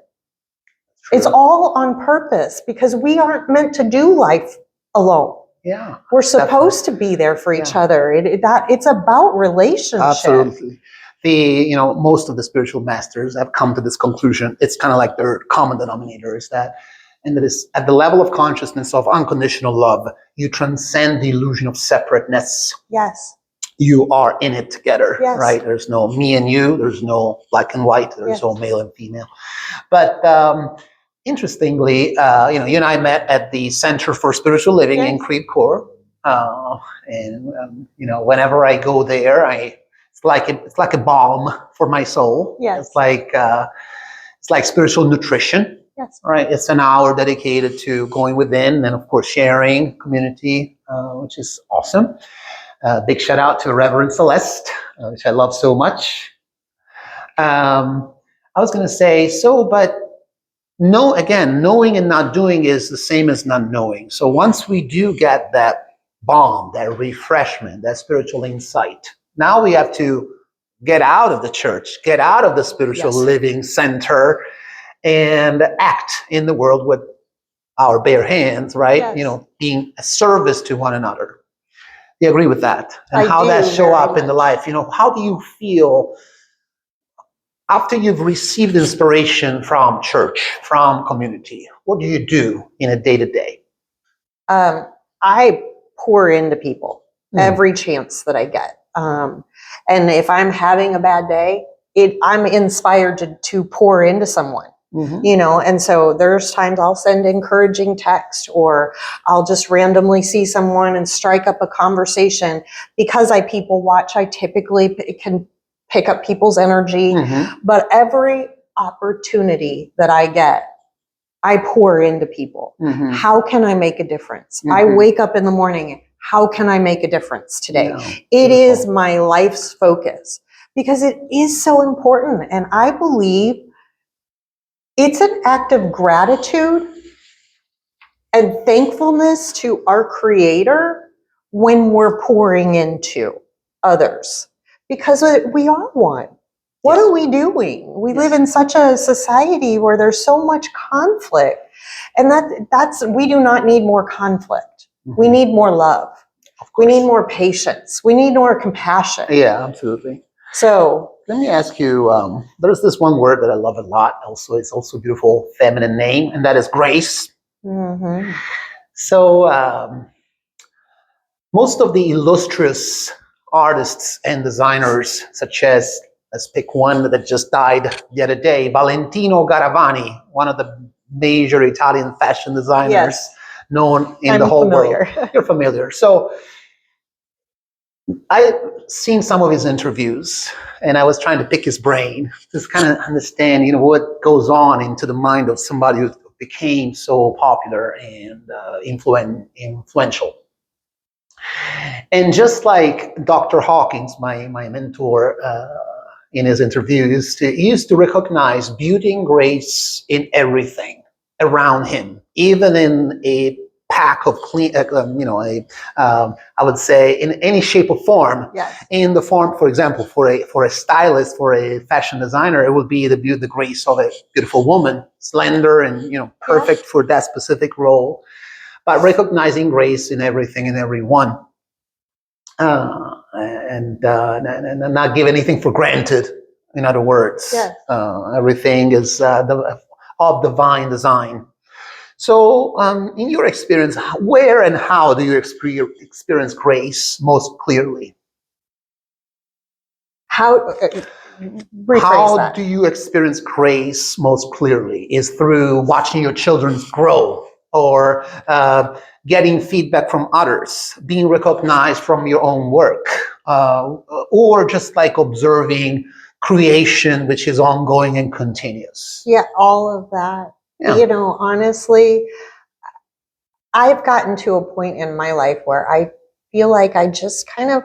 True. It's all on purpose because we aren't meant to do life alone. Yeah. We're supposed to be there for each other. It's about relationship. Absolutely. Most of the spiritual masters have come to this conclusion. It's kind of like their common denominator is that, and that is at the level of consciousness of unconditional love, you transcend the illusion of separateness. Yes. You are in it together, Yes. right? There's no me and you. There's no black and white. There's no male and female. But interestingly, you and I met at the Center for Spiritual Living in Creve Coeur, and whenever I go there, it's like a balm for my soul. Yes. It's like spiritual nutrition. Yes. Right. It's an hour dedicated to going within, and of course sharing community, which is awesome. Big shout out to Reverend Celeste, which I love so much. I was going to say, but knowing and not doing is the same as not knowing. So once we do get that balm, that refreshment, that spiritual insight, now we have to get out of the church, get out of the spiritual living center, and act in the world with our bare hands, right? Yes. Being a service to one another. You agree with that? And how that show up in the life? How do you feel after you've received inspiration from church, from community? What do you do in a day-to-day? I pour into people every chance that I get. And if I'm having a bad day, I'm inspired to pour into someone. And so there's times I'll send encouraging text, or I'll just randomly see someone and strike up a conversation. Because I people watch, I typically can pick up people's energy, but every opportunity that I get, I pour into people. How can I make a difference? I wake up in the morning, how can I make a difference today? Yeah, it is my life's focus because it is so important. And I believe it's an act of gratitude and thankfulness to our Creator when we're pouring into others, because we are one. What are we doing? We live in such a society where there's so much conflict, and we do not need more conflict. We need more love. We need more patience. We need more compassion. Yeah, absolutely. So let me ask you, there's this one word that I love a lot. Also, it's also a beautiful feminine name, and that is grace. So most of the illustrious artists and designers, such as, let's pick one that just died the other day, Valentino Garavani, one of the major Italian fashion designers known in the whole world. You're familiar. So I've seen some of his interviews, and I was trying to pick his brain, just kind of understand, what goes on into the mind of somebody who became so popular and influential. And just like Dr. Hawkins, my mentor, in his interviews, he used to recognize beauty and grace in everything around him, even in a pack of clean, I would say in any shape or form. Yes. In the form, for example, for a stylist, for a fashion designer, it would be the grace of a beautiful woman, slender and perfect for that specific role. But recognizing grace in everything and everyone, and not give anything for granted. In other words, Yes. Everything is of divine design. So, in your experience, where and how do you experience grace most clearly? How rephrase How that. do you experience grace most clearly? Is through watching your children grow, or getting feedback from others, being recognized from your own work, or just like observing creation, which is ongoing and continuous? Yeah, all of that. Yeah. Honestly, I've gotten to a point in my life where I feel like I just kind of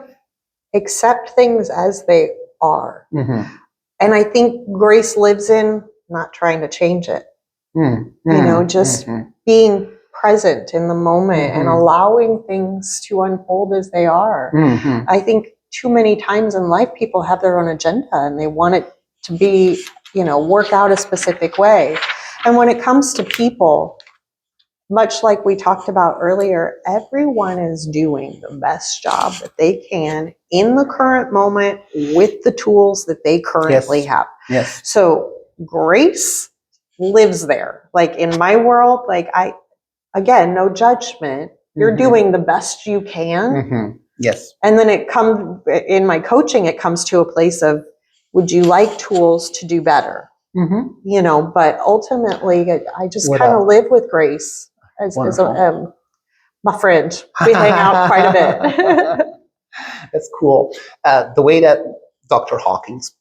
accept things as they are. Mm-hmm. And I think grace lives in not trying to change it. Just being present in the moment and allowing things to unfold as they are. I think too many times in life people have their own agenda and they want it to be, work out a specific way. And when it comes to people, much like we talked about earlier, everyone is doing the best job that they can in the current moment with the tools that they currently have. Yes. So grace lives there. Like in my world, again, no judgment. You're doing the best you can. Yes. And then in my coaching, it comes to a place of, would you like tools to do better? But ultimately I just kind of live with grace as my friend. We hang out quite a bit. That's cool. The way that Dr. Hawkins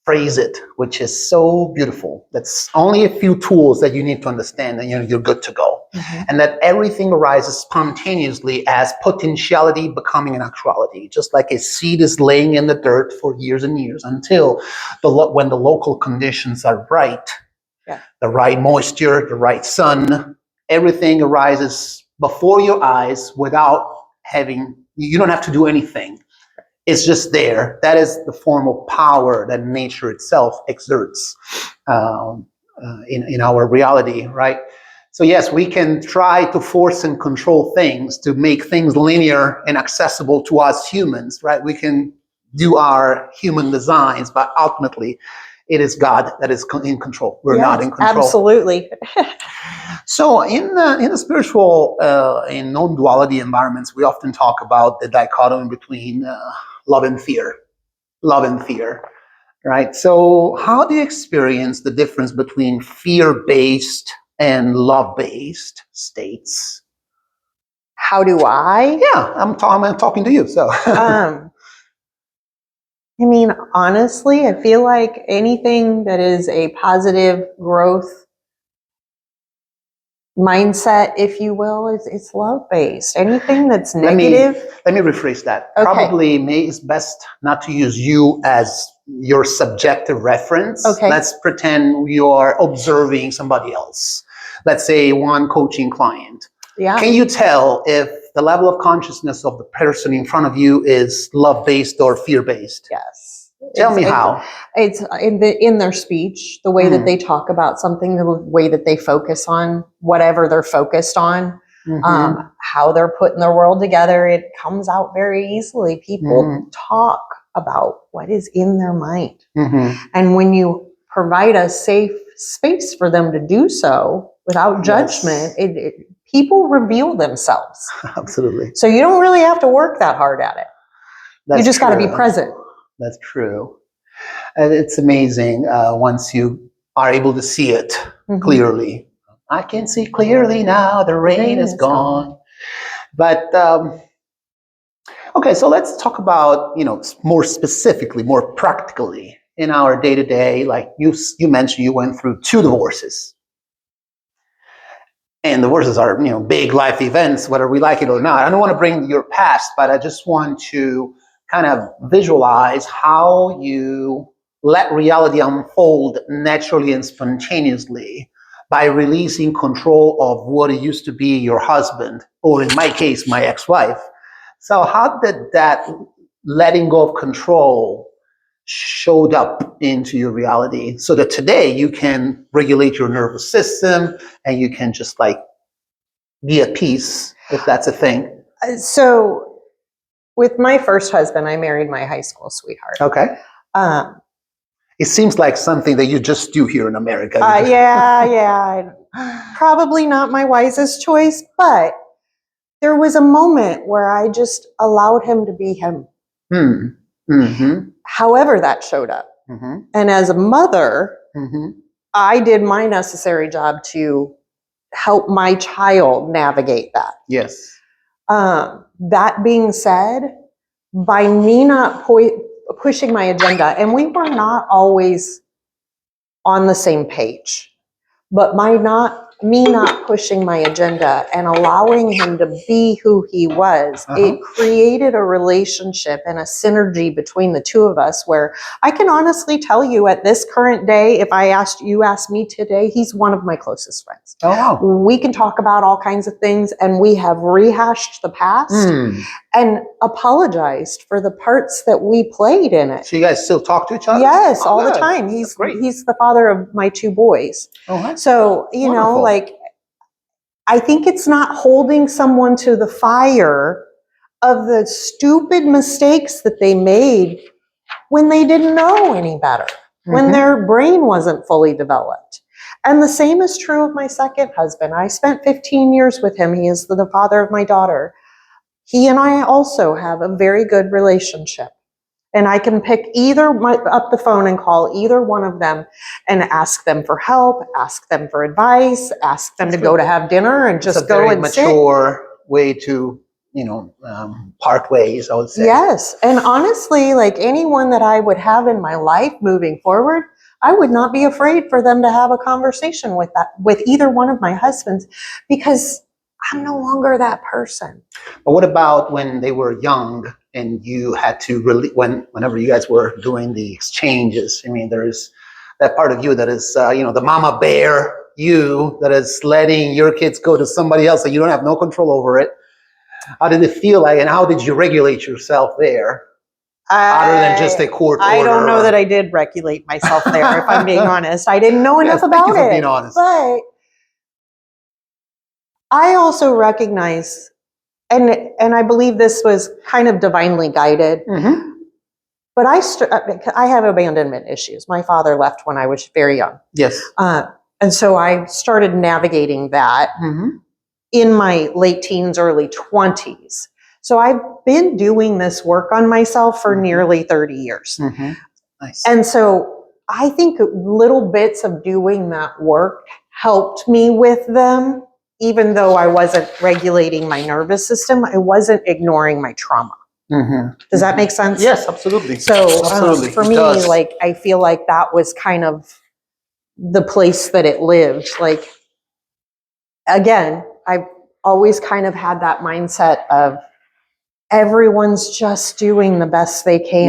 phrase it, which is so beautiful. That's only a few tools that you need to understand, and you're good to go. And that everything arises spontaneously as potentiality becoming an actuality, just like a seed is laying in the dirt for years and years until when the local conditions are right, the right moisture, the right sun, everything arises before your eyes without you don't have to do anything. It's just there. That is the form of power that nature itself exerts in our reality, right? So yes, we can try to force and control things to make things linear and accessible to us humans, right? We can do our human designs, but ultimately it is God that is in control. We're not in control. Absolutely. So in the spiritual, in non-duality environments, we often talk about the dichotomy between love and fear, right? So how do you experience the difference between fear-based and love-based states? How do I? Yeah, I'm talking to you. So, honestly, I feel like anything that is a positive growth mindset, if you will, it's love-based. Anything that's negative. Let me rephrase that. Okay. Probably it's best not to use you as your subjective reference. Okay. Let's pretend you're observing somebody else. Let's say one coaching client. Yeah. Can you tell if the level of consciousness of the person in front of you is love-based or fear-based? Yes. Tell me how. It's in their speech, the way that they talk about something, the way that they focus on whatever they're focused on, how they're putting their world together. It comes out very easily. People talk about what is in their mind. And when you provide a safe space for them to do so without judgment, people reveal themselves. Absolutely. So you don't really have to work that hard at it. You just got to be present. That's true. It's amazing once you are able to see it clearly. I can see clearly now, the rain is gone. But, okay, so let's talk about, more specifically, more practically in our day-to-day. Like you mentioned, you went through 2 divorces. And divorces are, big life events, whether we like it or not. I don't want to bring your past, but I just want to kind of visualize how you let reality unfold naturally and spontaneously by releasing control of what it used to be your husband, or in my case, my ex-wife. So how did that letting go of control showed up into your reality so that today you can regulate your nervous system and you can just like be at peace, if that's a thing? So with my first husband, I married my high school sweetheart. Okay. It seems like something that you just do here in America. Yeah. Probably not my wisest choice, but there was a moment where I just allowed him to be him. Mm-hmm. However that showed up. Mm-hmm. And as a mother, Mm-hmm. I did my necessary job to help my child navigate that. Yes. That being said, by me not pushing my agenda, and we were not always on the same page, but me not pushing my agenda and allowing him to be who he was, it created a relationship and a synergy between the two of us where I can honestly tell you at this current day, if you asked me today, he's one of my closest friends. Oh, wow. We can talk about all kinds of things, and we have rehashed the past and apologized for the parts that we played in it. So you guys still talk to each other? Yes, all the time. He's the father of my two boys. So, you know, like, I think it's not holding someone to the fire of the stupid mistakes that they made when they didn't know any better, when their brain wasn't fully developed. And the same is true of my second husband. I spent 15 years with him. He is the father of my daughter. He and I also have a very good relationship. And I can pick up the phone and call either one of them and ask them for help, ask them for advice, ask them to go to have dinner and just go and sit. It's a very mature way to, part ways, I would say. Yes. And honestly, like anyone that I would have in my life moving forward, I would not be afraid for them to have a conversation with either one of my husbands, because I'm no longer that person. But what about when they were young and you had to whenever you guys were doing the exchanges? I mean, there's that part of you that is, the mama bear you that is letting your kids go to somebody else and you don't have no control over it. How did it feel like, and how did you regulate yourself there? Other than just a court order. I don't know that I did regulate myself there, if I'm being honest. I didn't know enough about it. Thank you for being honest. But I also recognize, and I believe this was kind of divinely guided, but I have abandonment issues. My father left when I was very young. Yes. And so I started navigating that in my late teens, early 20s. So I've been doing this work on myself for nearly 30 years. Nice. And so I think little bits of doing that work helped me with them. Even though I wasn't regulating my nervous system, I wasn't ignoring my trauma. Does that make sense? Yes, absolutely. So for me, like, I feel like that was kind of the place that it lived. Like, again, I've always kind of had that mindset of everyone's just doing the best they can.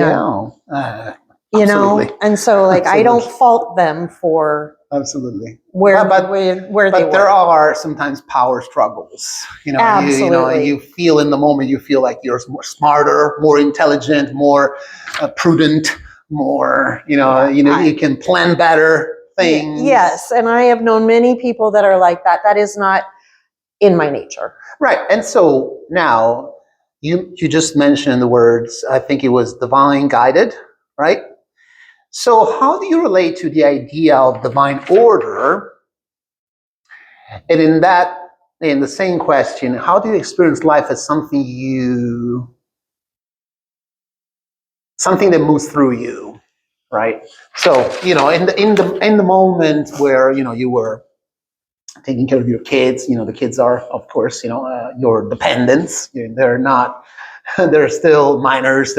You know? And so, like, I don't fault them for where they were. But there are sometimes power struggles. Absolutely. You feel in the moment, you feel like you're more smarter, more intelligent, more prudent, more, you can plan better things. Yes, and I have known many people that are like that. That is not in my nature. Right. And so now you just mentioned the words, I think it was divine guided, right? So how do you relate to the idea of divine order? And in the same question, how do you experience life as something that moves through you, right? So, in the moment where, you were taking care of your kids, the kids are, of course, your dependents. They're still minors.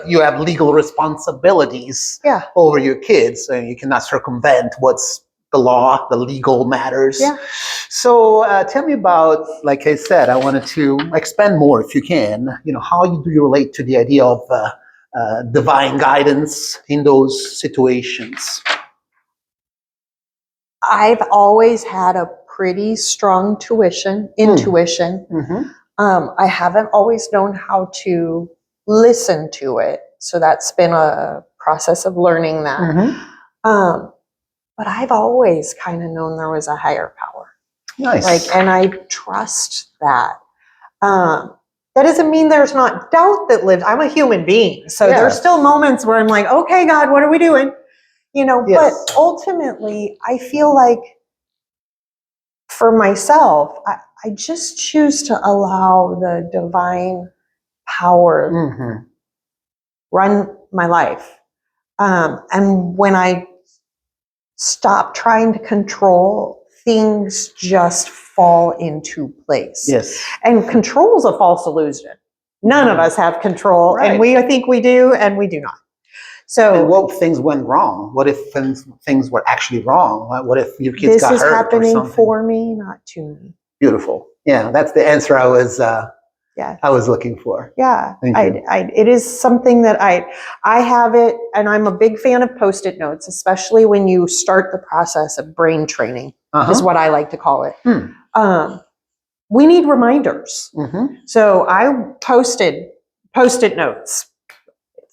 You have legal responsibilities over your kids, and you cannot circumvent what's the law, the legal matters. Yeah. So tell me about, like I said, I wanted to expand more if you can, how do you relate to the idea of divine guidance in those situations? I've always had a pretty strong intuition. I haven't always known how to listen to it. So that's been a process of learning that. But I've always kind of known there was a higher power. Nice. And I trust that. That doesn't mean there's not doubt that lives. I'm a human being. So there's still moments where I'm like, okay, God, what are we doing? But ultimately I feel like for myself, I just choose to allow the divine power run my life. And when I stop trying to control, things just fall into place. Yes. And control is a false illusion. None of us have control, and we think we do, and we do not. So, and what if things went wrong? What if things were actually wrong? What if your kids got hurt or something? This is happening for me, not to me. Beautiful. Yeah, that's the answer I was looking for. Yeah, Thank you. it is something that I have it, and I'm a big fan of Post-it notes, especially when you start the process of brain training, is what I like to call it. We need reminders. So I posted Post-it notes.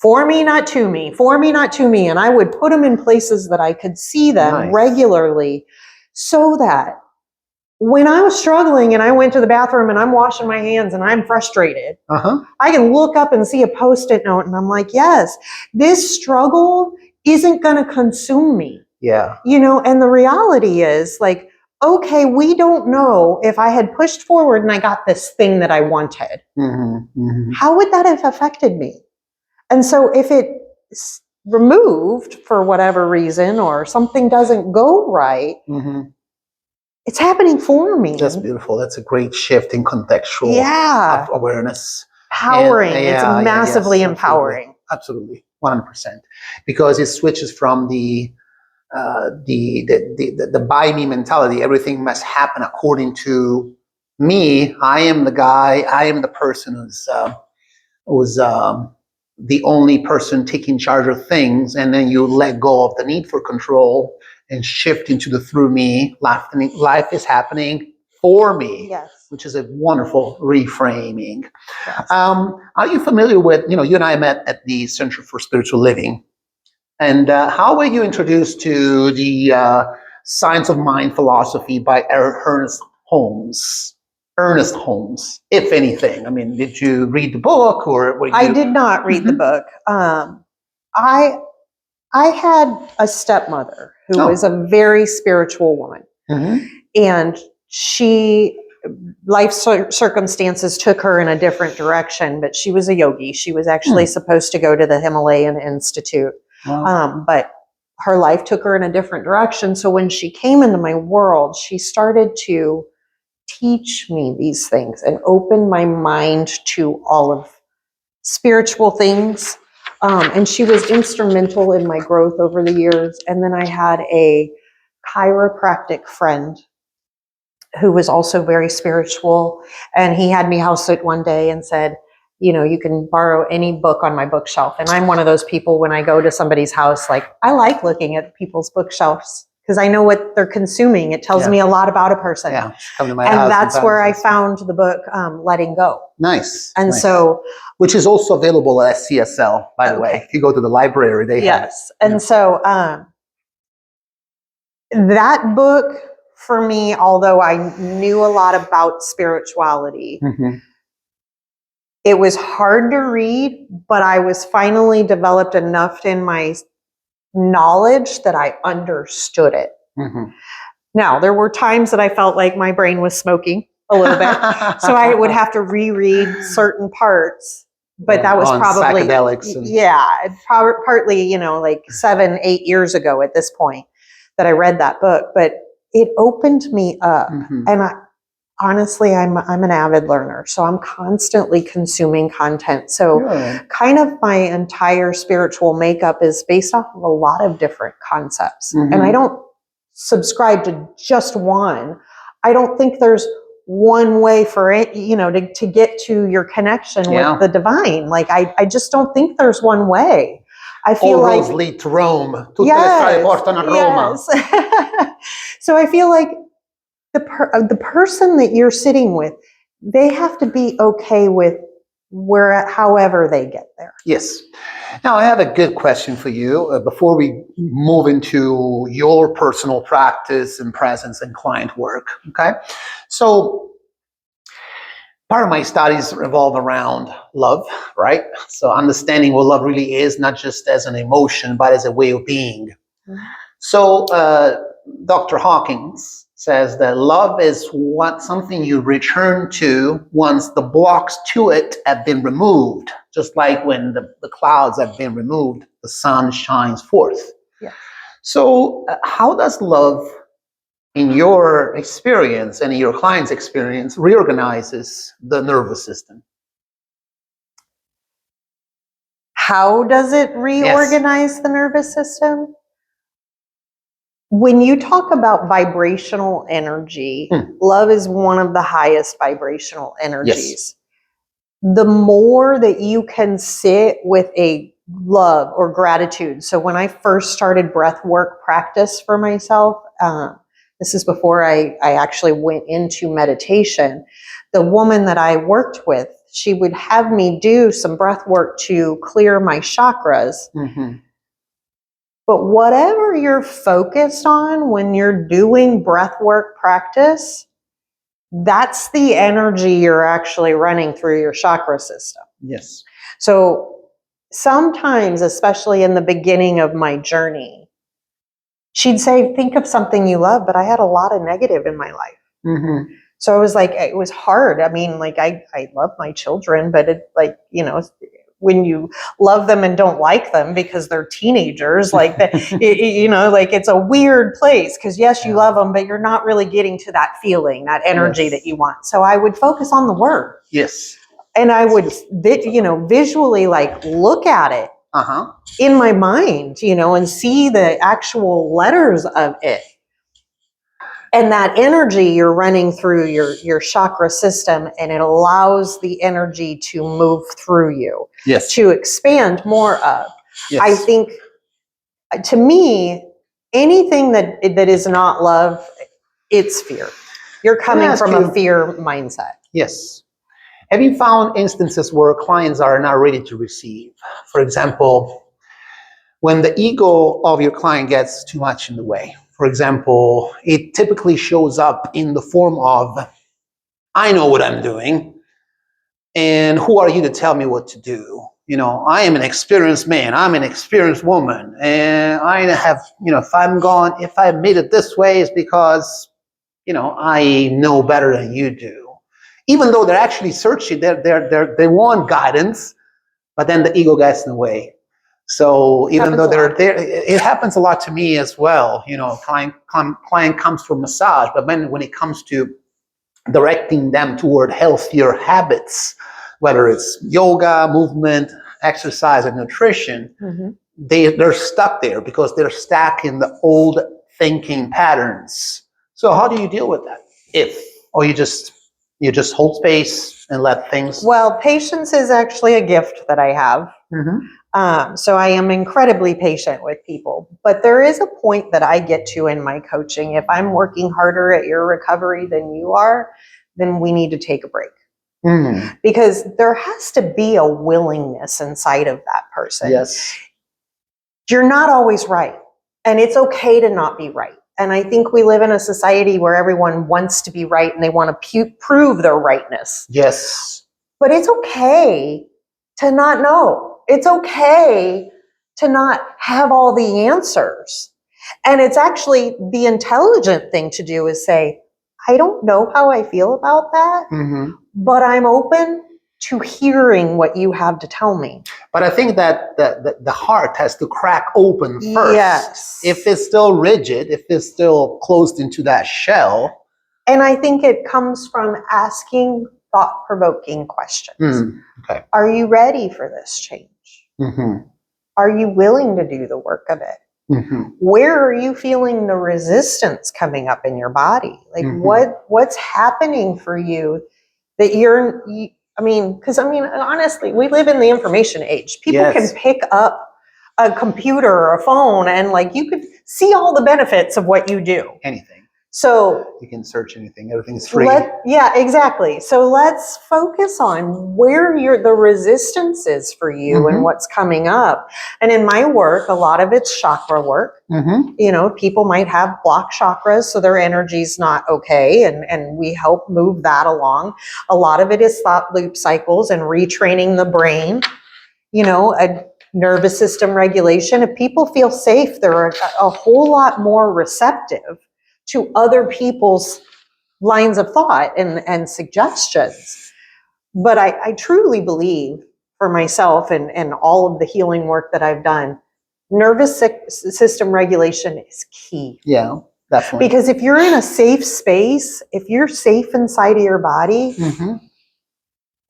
For me, not to me. For me, not to me. And I would put them in places that I could see them regularly, so that when I was struggling and I went to the bathroom and I'm washing my hands and I'm frustrated, I can look up and see a Post-it note and I'm like, yes, this struggle isn't going to consume me. Yeah. And the reality is, like, okay, we don't know if I had pushed forward and I got this thing that I wanted. How would that have affected me? And so if it's removed for whatever reason, or something doesn't go right, it's happening for me. That's beautiful. That's a great shift in contextual awareness. Empowering. It's massively empowering. Absolutely. 100%. Because it switches from the by me mentality. Everything must happen according to me. I am the guy. I am the person who's the only person taking charge of things, and then you let go of the need for control and shift into the through me. Life is happening for me, which is a wonderful reframing. Are you familiar with, you and I met at the Center for Spiritual Living, and how were you introduced to the Science of Mind philosophy by Ernest Holmes? Ernest Holmes, if anything. I mean, did you read the book, or were you... I did not read the book. I had a stepmother who was a very spiritual woman, and life circumstances took her in a different direction, but she was a yogi. She was actually supposed to go to the Himalayan Institute, but her life took her in a different direction. So when she came into my world, she started to teach me these things and open my mind to all of spiritual things. And she was instrumental in my growth over the years. And then I had a chiropractic friend who was also very spiritual. And he had me house sit one day and said, you can borrow any book on my bookshelf. And I'm one of those people, when I go to somebody's house, like, I like looking at people's bookshelves, because I know what they're consuming. It tells me a lot about a person. Come to my house. And that's where I found the book, Letting Go. Nice. And so... which is also available at CSL, by the way. If you go to the library, they have it. And so that book, for me, although I knew a lot about spirituality, it was hard to read, but I was finally developed enough in my knowledge that I understood it. Now, there were times that I felt like my brain was smoking a little bit, so I would have to reread certain parts, but that was probably psychedelics partly, like 7-8 years ago at this point that I read that book. But it opened me up, and honestly, I'm an avid learner, so I'm constantly consuming content. So kind of my entire spiritual makeup is based off of a lot of different concepts. And I don't subscribe to just one. I don't think there's one way for it, to get to your connection with the divine. Like, I just don't think there's one way. I feel All like roads lead to Rome. Tutte le strade portano a Roma. yes. So I feel like the person that you're sitting with, they have to be okay with however they get there. Yes. Now, I have a good question for you before we move into your personal practice and presence and client work. Okay. So, part of my studies revolve around love, right? So, understanding what love really is, not just as an emotion, but as a way of being. Mhm. So, Dr. Hawkins says that love is something you return to once the blocks to it have been removed. Just like when the clouds have been removed, the sun shines forth. Yeah. So, how does love, in your experience and in your client's experience, reorganizes the nervous system? How does it reorganize the nervous system? When you talk about vibrational energy, love is one of the highest vibrational energies. Yes. The more that you can sit with a love or gratitude. So when I first started breath work practice for myself, this is before I actually went into meditation, the woman that I worked with, she would have me do some breath work to clear my chakras. Mm-hmm. But whatever you're focused on when you're doing breath work practice, that's the energy you're actually running through your chakra system. Yes. So sometimes, especially in the beginning of my journey, she'd say, think of something you love, but I had a lot of negative in my life. Mm-hmm. So I was like, it was hard. I mean, like I love my children, but it like, you know, when you love them and don't like them because they're teenagers, like that, you know, like it's a weird place because yes, you love them, but you're not really getting to that feeling, that energy that you want. So I would focus on the word. Yes. And I would, you know, visually like look at it in my mind, you know, and see the actual letters of it. And that energy you're running through your chakra system, and it allows the energy to move through you, Yes. to expand more of. Yes. I think, to me, anything that is not love, it's fear. You're coming from a fear mindset. Yes. Have you found instances where clients are not ready to receive? For example, when the ego of your client gets too much in the way. For example, it typically shows up in the form of, I know what I'm doing, and who are you to tell me what to do? You know, I am an experienced man, I'm an experienced woman, and I have, you know, if I made it this way, it's because, you know, I know better than you do. Even though they're actually searching, they want guidance, but then the ego gets in the way. So even though they're there, it happens a lot to me as well. You know, client comes for massage, but when it comes to directing them toward healthier habits, whether it's yoga, movement, exercise, and nutrition, they're stuck there because they're stuck in the old thinking patterns. So how do you deal with that? Or you just hold space and let things. Well, patience is actually a gift that I have. So I am incredibly patient with people, but there is a point that I get to in my coaching. If I'm working harder at your recovery than you are, then we need to take a break. Because there has to be a willingness inside of that person. Yes. You're not always right, and it's okay to not be right. And I think we live in a society where everyone wants to be right and they want to prove their rightness. Yes. But it's okay to not know. It's okay to not have all the answers. And it's actually the intelligent thing to do is say, I don't know how I feel about that, but I'm open to hearing what you have to tell me. But I think that the heart has to crack open first. Yes. If it's still rigid, if it's still closed into that shell. And I think it comes from asking thought-provoking questions. Okay. Are you ready for this change? Are you willing to do the work of it? Where are you feeling the resistance coming up in your body? Like what's happening for you that because honestly, we live in the information age. People can pick up a computer or a phone, and like you could see all the benefits of what you do. Anything. So You can search anything. Everything's free. Yeah, exactly. So let's focus on where the resistance is for you and what's coming up. And in my work, a lot of it's chakra work. You know, people might have blocked chakras, so their energy's not okay, and we help move that along. A lot of it is thought loop cycles and retraining the brain, you know, a nervous system regulation. If people feel safe, they're a whole lot more receptive to other people's lines of thought and suggestions. But I truly believe, for myself and all of the healing work that I've done, nervous system regulation is key. Yeah, definitely. Because if you're in a safe space, if you're safe inside of your body,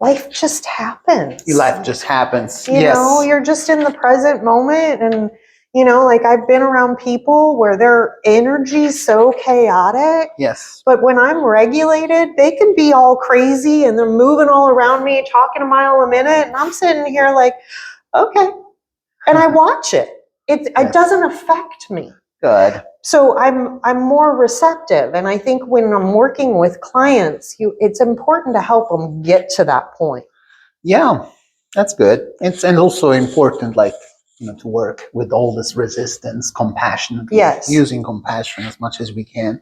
life just happens. Your life just happens. You know, you're just in the present moment. And, you know, like I've been around people where their energy's so chaotic. Yes. But when I'm regulated, they can be all crazy and they're moving all around me, talking a mile a minute. And I'm sitting here like, okay. And I watch it. It doesn't affect me. Good. So I'm more receptive. And I think when I'm working with clients, it's important to help them get to that point. Yeah, that's good. And also important, like, you know, to work with all this resistance, compassion. Yes. Using compassion as much as we can.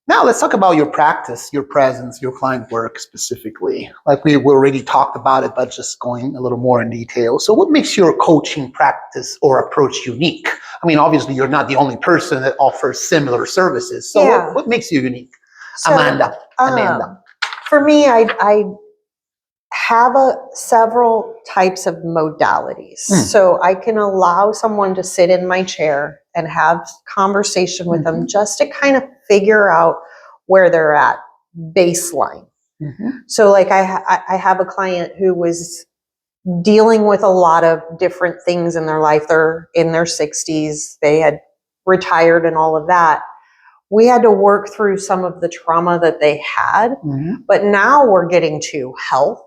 Now let's talk about your practice, your presence, your client work specifically. Like we already talked about it, but just going a little more in detail. So what makes your coaching practice or approach unique? I mean, obviously you're not the only person that offers similar services. So what makes you unique? So, Amanda. For me, I have several types of modalities. So I can allow someone to sit in my chair and have conversation with them just to kind of figure out where they're at baseline. So like I have a client who was dealing with a lot of different things in their life. They're in their 60s. They had retired and all of that. We had to work through some of the trauma that they had, but now we're getting to health.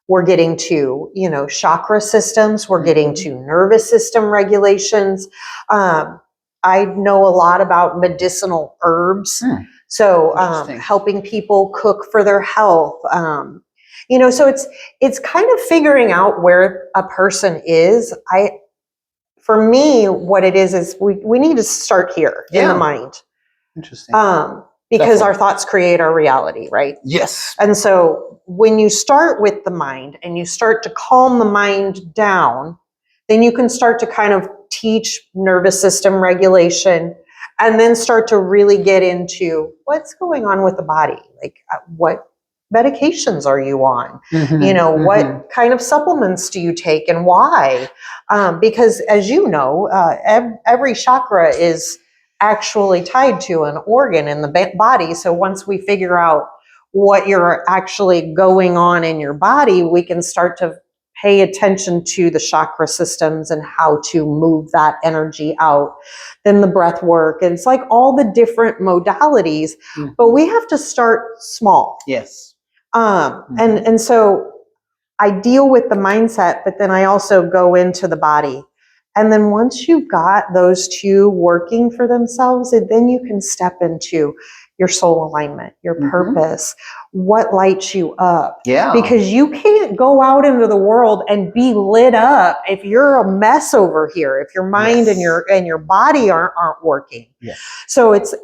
We're getting to, you know, chakra systems. We're getting to nervous system regulations. I know a lot about medicinal herbs. So helping people cook for their health. You know, so it's kind of figuring out where a person is. For me, what it is we need to start here in the mind. Interesting. Because our thoughts create our reality, right? Yes. And so when you start with the mind and you start to calm the mind down, then you can start to kind of teach nervous system regulation and then start to really get into what's going on with the body. Like what medications are you on? You know, what kind of supplements do you take and why? Because as you know, every chakra is actually tied to an organ in the body. So once we figure out what you're actually going on in your body, we can start to pay attention to the chakra systems and how to move that energy out. Then the breath work. And it's like all the different modalities, but we have to start small. Yes. And so I deal with the mindset, but then I also go into the body. And then once you've got those two working for themselves, then you can step into your soul alignment, your purpose, what lights you up. Yeah. Because you can't go out into the world and be lit up if you're a mess over here, if your mind and your body aren't working. Yes. So it's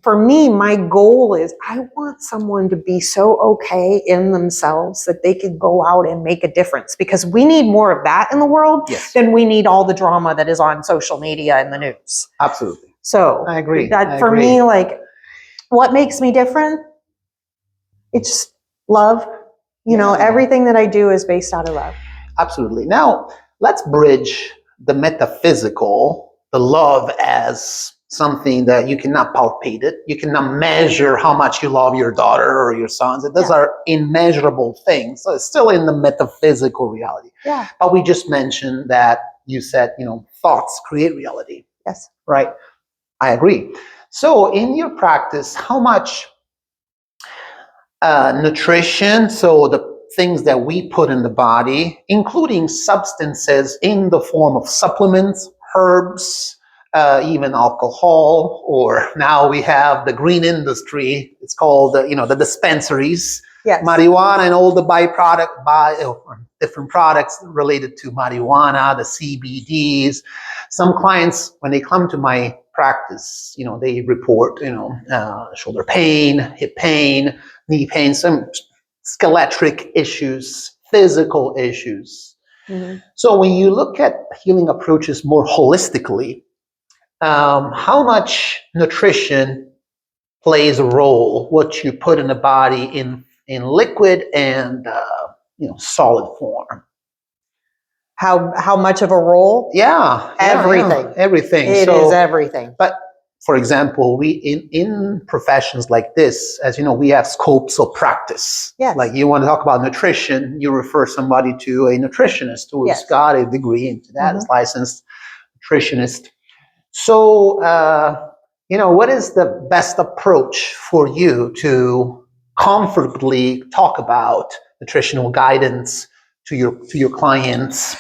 for me, my goal is I want someone to be so okay in themselves that they can go out and make a difference, because we need more of that in the world than we need all the drama that is on social media and the news. Absolutely. So I agree. For me, like, what makes me different? It's love. You know, everything that I do is based out of love. Absolutely. Now, let's bridge the metaphysical, the love as something that you cannot palpate it. You cannot measure how much you love your daughter or your sons. Those are immeasurable things. So it's still in the metaphysical reality. Yeah. But we just mentioned that you said, you know, thoughts create reality. Yes. Right? I agree. So in your practice, how much nutrition, so the things that we put in the body, including substances in the form of supplements, herbs, even alcohol, or now we have the green industry. It's called, the dispensaries. Yes. Marijuana and all the different products related to marijuana, the CBDs. Some clients, when they come to my practice, they report, shoulder pain, hip pain, knee pain, some skeletal issues, physical issues. Mm-hmm. So when you look at healing approaches more holistically, how much nutrition plays a role, what you put in the body in liquid and solid form? How much of a role? Yeah, Everything. Everything. It is everything. But for example, we in professions like this, as you know, we have scopes of practice. Yes. Like you want to talk about nutrition, you refer somebody to a nutritionist who's Yes. got a degree into that, Mm-hmm. is licensed nutritionist. So, what is the best approach for you to comfortably talk about nutritional guidance to your clients?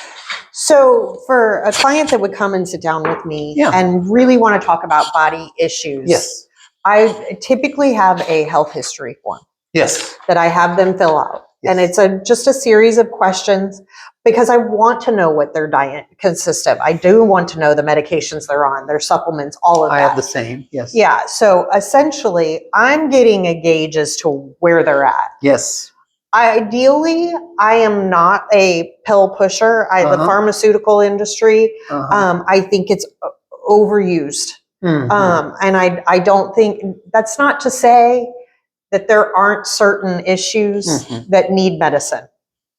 So for a client that would come and sit down with me Yeah. and really want to talk about body issues, Yes. I typically have a health history form Yes. that I have them fill out. Yes. And it's just a series of questions because I want to know what their diet consists of. I do want to know the medications they're on, their supplements, all of that. I have the same. Yes. Yeah. So essentially, I'm getting a gauge as to where they're at. Yes. Ideally, I am not a pill pusher. The pharmaceutical industry, I think it's overused. Mm-hmm. And I don't think, that's not to say that there aren't certain issues that need medicine.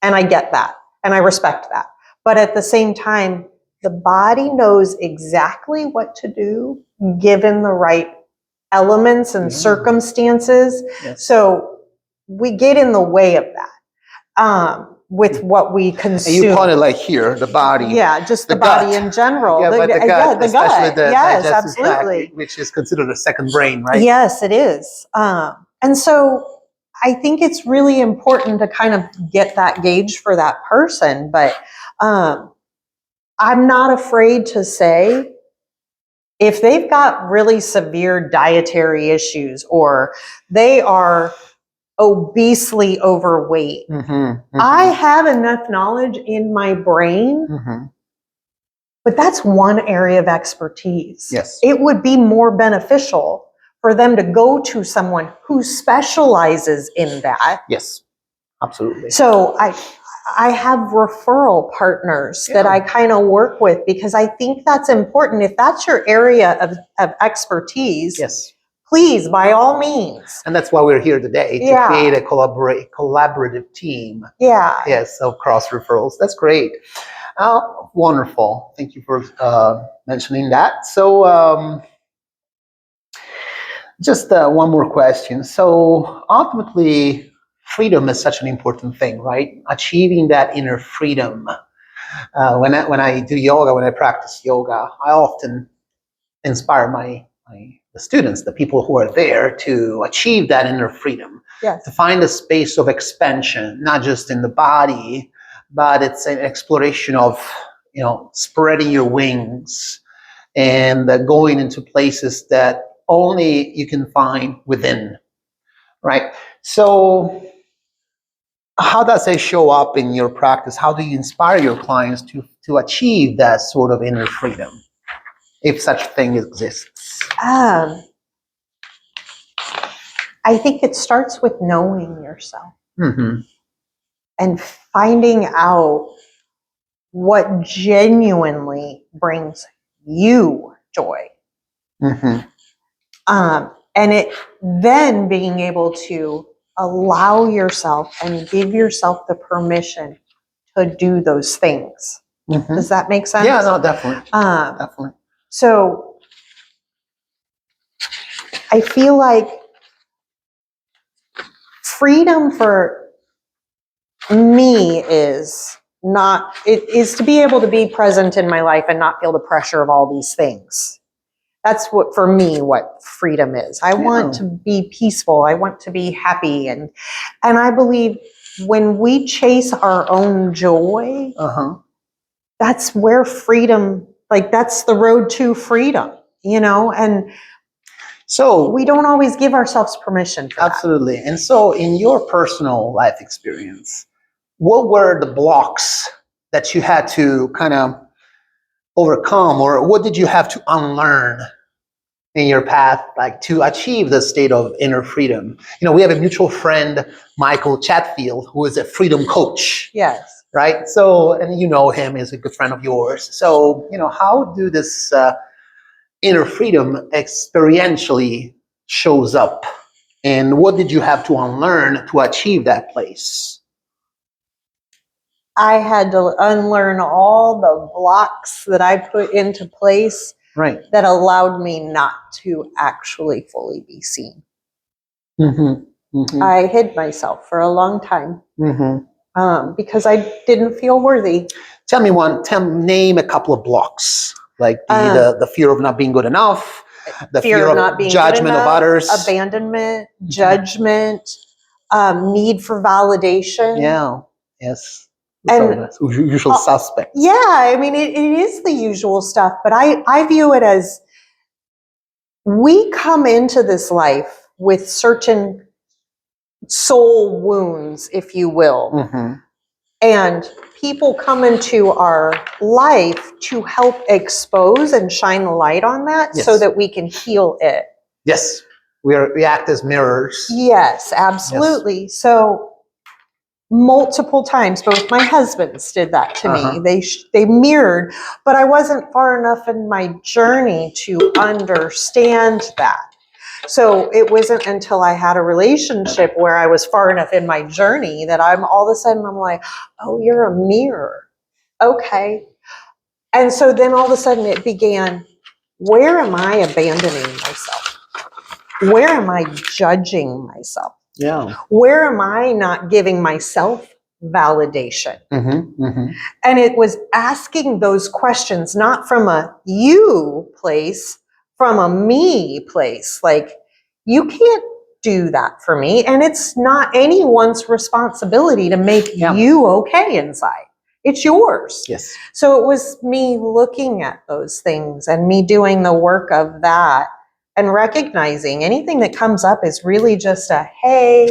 And I get that. And I respect that. But at the same time, the body knows exactly what to do given the right elements and circumstances. Yes. So we get in the way of that with what we consume. And you call it like here, the body. Yeah, just the gut. body in general. Yeah, but the gut, the especially gut. the Yes, digestive absolutely. tract, which is considered a second brain, right? Yes, it is. And so I think it's really important to kind of get that gauge for that person. But I'm not afraid to say, if they've got really severe dietary issues or they are obesely overweight, I have enough knowledge in my brain, but that's one area of expertise. Yes. It would be more beneficial for them to go to someone who specializes in that. Yes, absolutely. So I have referral partners that I kind of work with because I think that's important. If that's your area of expertise, yes, please, by all means. And that's why we're here today, to create a collaborative team. Yeah. Yes, of cross referrals. That's great. Wonderful. Thank you for mentioning that. So just one more question. So ultimately, freedom is such an important thing, right? Achieving that inner freedom. When I do yoga, when I practice yoga, I often inspire the students, the people who are there, to achieve that inner freedom. Yes. To find a space of expansion, not just in the body, but it's an exploration of, spreading your wings and going into places that only you can find within, right? So how does it show up in your practice? How do you inspire your clients to achieve that sort of inner freedom, if such thing exists? I think it starts with knowing yourself and finding out what genuinely brings you joy. And it then being able to allow yourself and give yourself the permission to do those things. Does that make sense? Yeah, no, definitely. Definitely. So I feel like freedom for me is to be able to be present in my life and not feel the pressure of all these things. That's what freedom is. I want to be peaceful. I want to be happy. And I believe when we chase our own joy, that's where freedom, like that's the road to freedom, and So we don't always give ourselves permission for absolutely. And so in your personal life experience, what were the blocks that you had to kind of overcome, or what did you have to unlearn in your path, like to achieve the state of inner freedom? We have a mutual friend, Michael Chatfield, who is a freedom coach. Yes. Right. So, and him is a good friend of yours. So, how do this inner freedom experientially shows up, and what did you have to unlearn to achieve that place? I had to unlearn all the blocks that I put into place Right. that allowed me not to actually fully be seen. I hid myself for a long time because I didn't feel worthy. Name a couple of blocks, like the fear of not being good enough, the fear of not being judgment enough, of others, abandonment, judgment, need for validation. Yeah. Yes. And usual suspects. Yeah, I mean, it is the usual stuff, but I view it as we come into this life with certain soul wounds, if you will. And people come into our life to help expose and shine the light on that so that we can heal it. Yes. We act as mirrors. Yes, absolutely. Yes. So multiple times, both my husbands did that to me. They mirrored, but I wasn't far enough in my journey to understand that. So it wasn't until I had a relationship where I was far enough in my journey that I'm all of a sudden I'm like, oh, you're a mirror. Okay. And so then all of a sudden it began, where am I abandoning myself? Where am I judging myself? Yeah. Where am I not giving myself validation? And it was asking those questions, not from a you place, from a me place. Like, you can't do that for me. And it's not anyone's responsibility to make you okay inside. It's yours. Yes. So it was me looking at those things and me doing the work of that and recognizing anything that comes up is really just a, hey,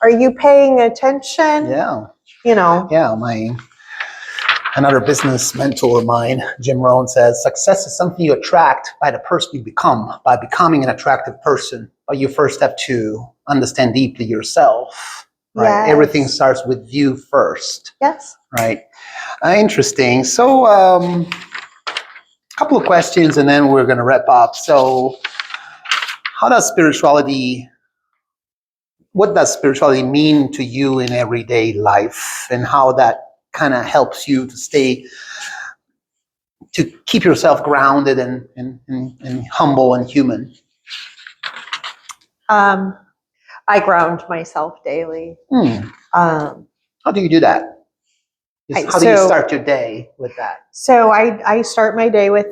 are you paying attention? Yeah. Yeah, another business mentor of mine, Jim Rohn, says success is something you attract by the person you become, by becoming an attractive person. But you first have to understand deeply yourself. Right. Yes. Everything starts with you first. Yes. Right. Interesting. So, a couple of questions, and then we're going to wrap up. So, what does spirituality mean to you in everyday life, and how that kind of helps you to keep yourself grounded and humble and human? I ground myself daily. How do you do that? How do you start your day with that? So I start my day with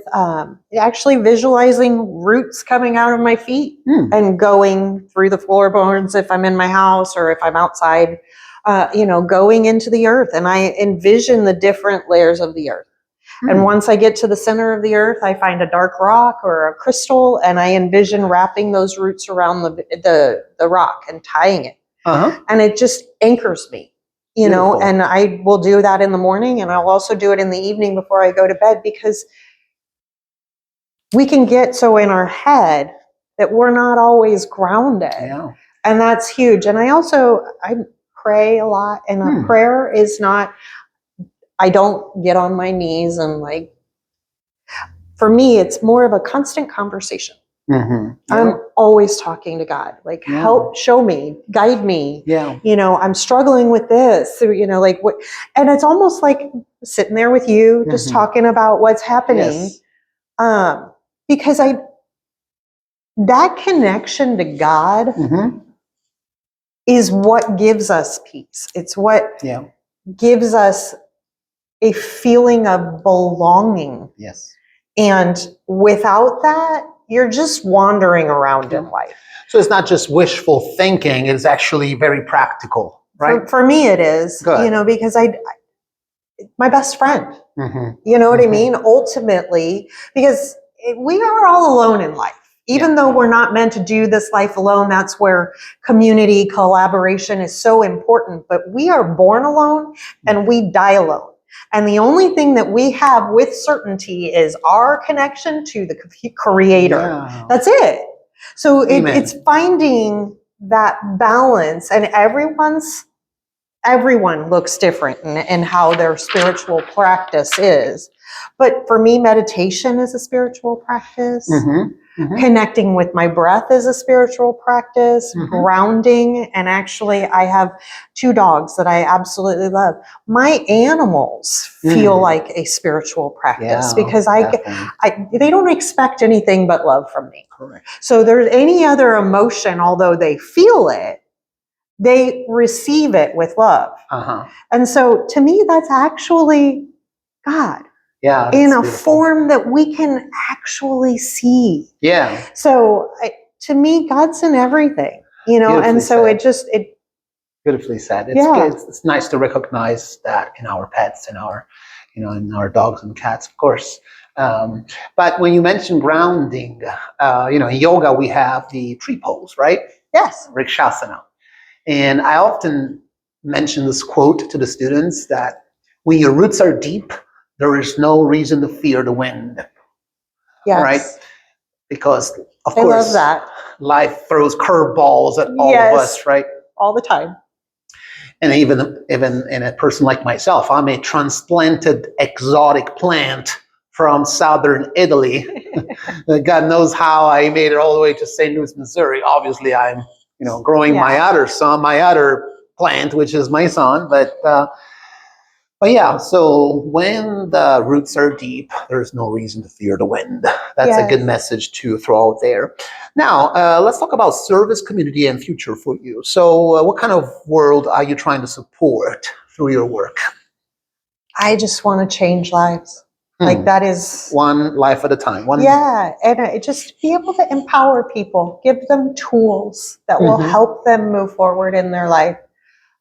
actually visualizing roots coming out of my feet and going through the floorboards if I'm in my house or if I'm outside, going into the earth. And I envision the different layers of the earth. And once I get to the center of the earth, I find a dark rock or a crystal, and I envision wrapping those roots around the rock and tying it. And it just anchors me. Beautiful. And I will do that in the morning, and I'll also do it in the evening before I go to bed, because we can get so in our head that we're not always grounded. Yeah. And that's huge. And I pray a lot, and a prayer is not, I don't get on my knees and for me, it's more of a constant conversation. Yeah. I'm always talking to God, help, show me, guide me. Yeah. I'm struggling with this, what, and it's almost like sitting there with you, just talking about what's happening. Yes. Because that connection to God is what gives us peace. It's what gives us a feeling of belonging. Yes. And without that, you're just wandering around in life. So it's not just wishful thinking, it's actually very practical. right? For me, it is, Good. because my best friend, Hmm. you know what I mean? Ultimately, because we are all alone in life. Even though we're not meant to do this life alone, that's where community collaboration is so important. But we are born alone and we die alone. And the only thing that we have with certainty is our connection to the Creator. Yeah. That's it. So it's Amen. finding that balance, and everyone looks different in how their spiritual practice is. But for me, meditation is a spiritual practice. Hmm. Hmm. Connecting with my breath is a spiritual practice. Hmm. Grounding. And actually, I have 2 dogs that I absolutely love. My animals feel like a spiritual practice because they don't expect anything but love from me. Correct. So there's any other emotion, although they feel it, they receive it with love. Uh-huh. And so to me, that's actually God Yeah, in that's a beautiful. form that we can actually see. Yeah. So to me, God's in everything, Beautifully and so said. it Beautifully said. yeah. It's nice to recognize that in our pets, in our dogs and cats, of course. But when you mention grounding, in yoga we have the tree pose, right? Yes. Rikshasana. And I often mention this quote to the students that when your roots are deep, there is no reason to fear the wind, right? Yes. Because, of I course, love that. life throws curveballs at all of Yes. us, right? All the time. And even in a person like myself, I'm a transplanted exotic plant from southern Italy. God knows how I made it all the way to St. Louis, Missouri. Obviously, I'm growing my other plant, which is my son. But yeah, so when the roots are deep, there's no reason to fear the wind. That's a good message to throw out there. Now, let's talk about service, community, and future for you. So, what kind of world are you trying to support through your work? I just want to change lives. Like that is one life at a time. and just be able to empower people, give them tools that will help them move forward in their life.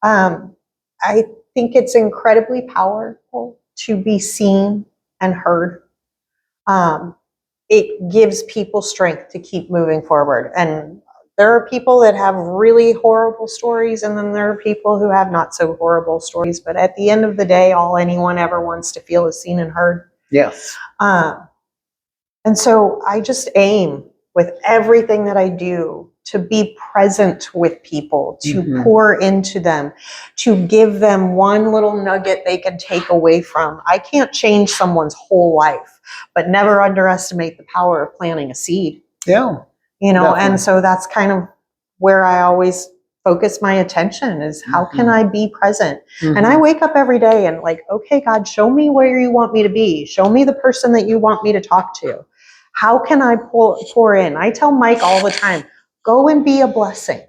I think it's incredibly powerful to be seen and heard. It gives people strength to keep moving forward. And there are people that have really horrible stories, and then there are people who have not so horrible stories. But at the end of the day, all anyone ever wants to feel is seen and heard. Yes. And so I just aim with everything that I do to be present with people, to pour into them, to give them one little nugget they can take away from. I can't change someone's whole life, but never underestimate the power of planting a seed. Yeah. Definitely. And so that's kind of where I always focus my attention is how can I be present? And I wake up every day and okay, God, show me where you want me to be. Show me the person that you want me to talk to. How can I pour in? I tell Mike all the time, go and be a blessing.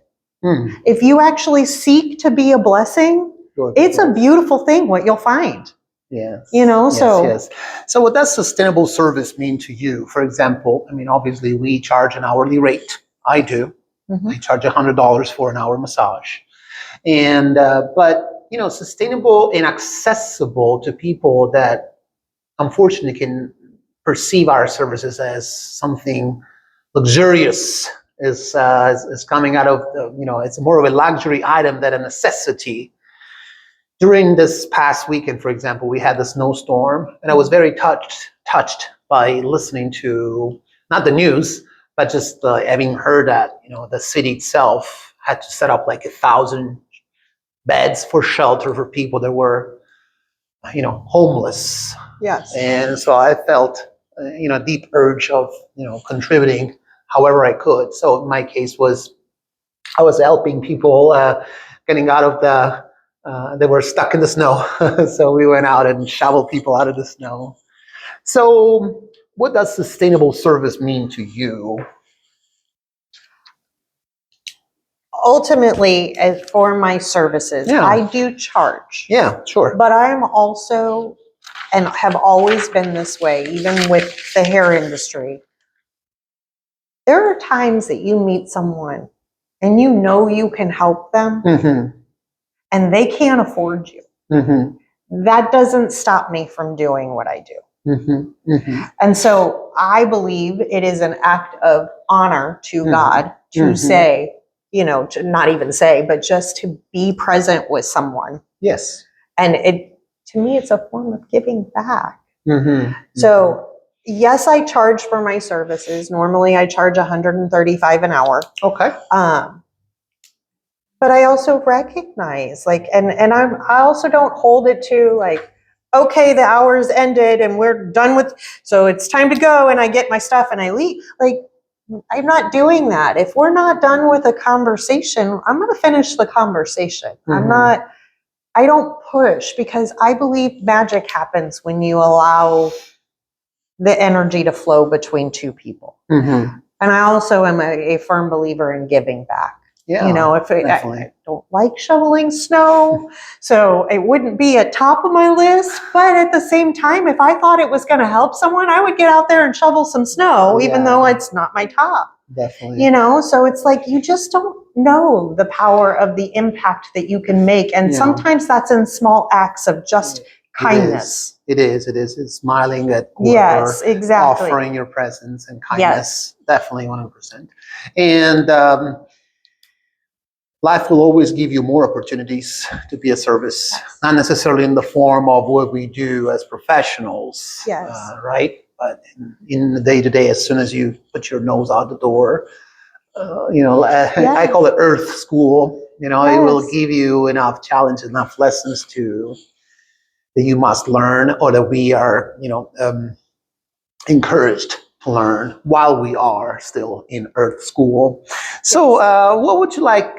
If you actually seek to be a blessing, it's a beautiful thing what you'll find. Yes. Yes. So what does sustainable service mean to you? For example, obviously we charge an hourly rate. I do. I charge $100 for an hour massage. And, but, sustainable and accessible to people that unfortunately can perceive our services as something luxurious is coming out of, it's more of a luxury item than a necessity. During this past weekend, for example, we had the snowstorm, and I was very touched by listening to not the news, but just having heard that the city itself had to set up 1,000 beds for shelter for people that were homeless. Yes. And so I felt a deep urge of contributing however I could. So in my case I was helping people getting out of they were stuck in the snow. So we went out and shoveled people out of the snow. So what does sustainable service mean to you? Ultimately, as for my services, I do charge. Yeah, sure. But I'm also, and have always been this way, even with the hair industry. There are times that you meet someone and you can help them. and they can't afford you. That doesn't stop me from doing what I do. And so I believe it is an act of honor to God to say, you know, to not even say, but just to be present with someone. Yes. And to me, it's a form of giving back. So yes, I charge for my services. Normally I charge $135 an hour. Okay. But I also recognize, like, and I also don't hold it to like, okay, the hour's ended and we're done with, so it's time to go, and I get my stuff and I leave. Like, I'm not doing that. If we're not done with a conversation, I'm going to finish the conversation. I don't push, because I believe magic happens when you allow the energy to flow between two people. And I also am a firm believer in giving back. Yeah, you know, if I don't like shoveling snow, so it wouldn't be at top of my list. But at the same time, if I thought it was going to help someone, I would get out there and shovel some snow, even though it's not my top. Definitely. You know, so it's like you just don't know the power of the impact that you can make. And sometimes that's in small acts of just kindness. It is. It's smiling at whoever, yes, exactly. offering your presence and kindness. Definitely 100%. And life will always give you more opportunities to be of service, not necessarily in the form of what we do as professionals, right? But in the day-to-day, as soon as you put your nose out the door, you know, I call it Earth School. You know, it will give you enough challenges, enough lessons that you must learn, or that we are, you know, encouraged to learn while we are still in Earth School. So what would you like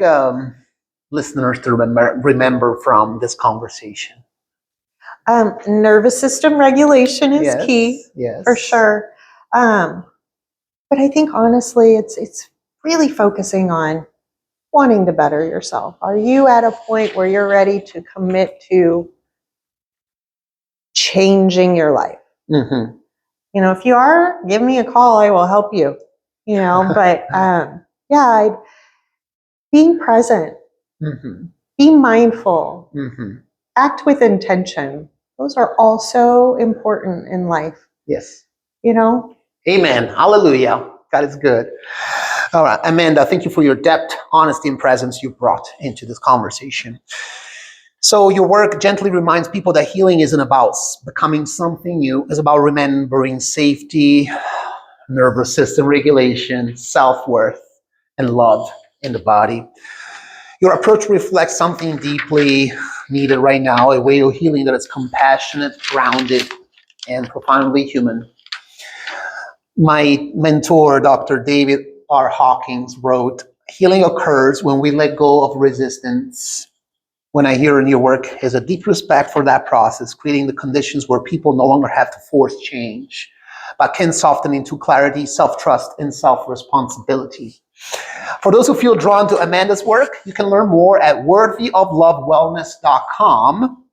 listeners to remember from this conversation? Nervous system regulation is key, for sure. But I think honestly, it's really focusing on wanting to better yourself. Are you at a point where you're ready to commit to changing your life? You know, if you are, give me a call. I will help you. You know, but being present, be mindful, act with intention. Those are all so important in life. Yes. You know? Amen. Hallelujah. God is good. All right. Amanda, thank you for your depth, honesty, and presence you brought into this conversation. So your work gently reminds people that healing isn't about becoming something new. It's about remembering safety, nervous system regulation, self-worth, and love in the body. Your approach reflects something deeply needed right now, a way of healing that is compassionate, grounded, and profoundly human. My mentor, Dr. David R. Hawkins, wrote, "Healing occurs when we let go of resistance." When I hear in your work is a deep respect for that process, creating the conditions where people no longer have to force change, but can soften into clarity, self-trust, and self-responsibility. For those who feel drawn to Amanda's work, you can learn more at worthyoflovewellness.com.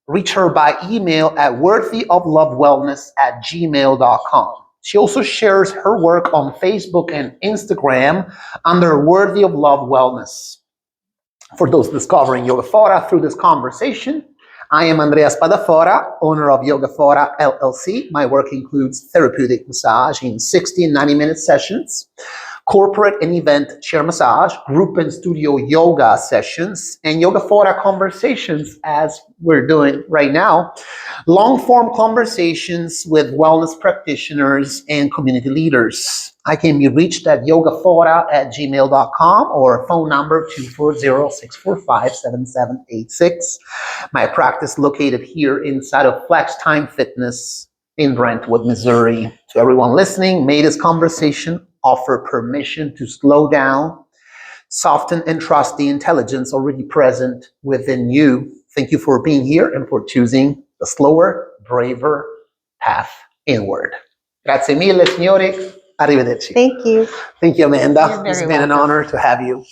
Reach her by email at worthyoflovewellness@gmail.com. She also shares her work on Facebook and Instagram under Worthy of Love Wellness. For those discovering Yogaphora through this conversation, I am Andrea Spadafora, owner of Yogaphora LLC. My work includes therapeutic massage in 60 and 90-minute sessions, corporate and event chair massage, group and studio yoga sessions, and Yogaphora Conversations, as we're doing right now, long-form conversations with wellness practitioners and community leaders. I can be reached at yogaphora@gmail.com or phone number 240-645-7786. My practice located here inside of FlexTime Fitness in Brentwood, Missouri. To everyone listening, may this conversation offer permission to slow down, soften, and trust the intelligence already present within you. Thank you for being here and for choosing the slower, braver path inward. Grazie mille, signori. Arrivederci. Thank you. Thank you, Amanda. You're It's very been an welcome. honor to have you.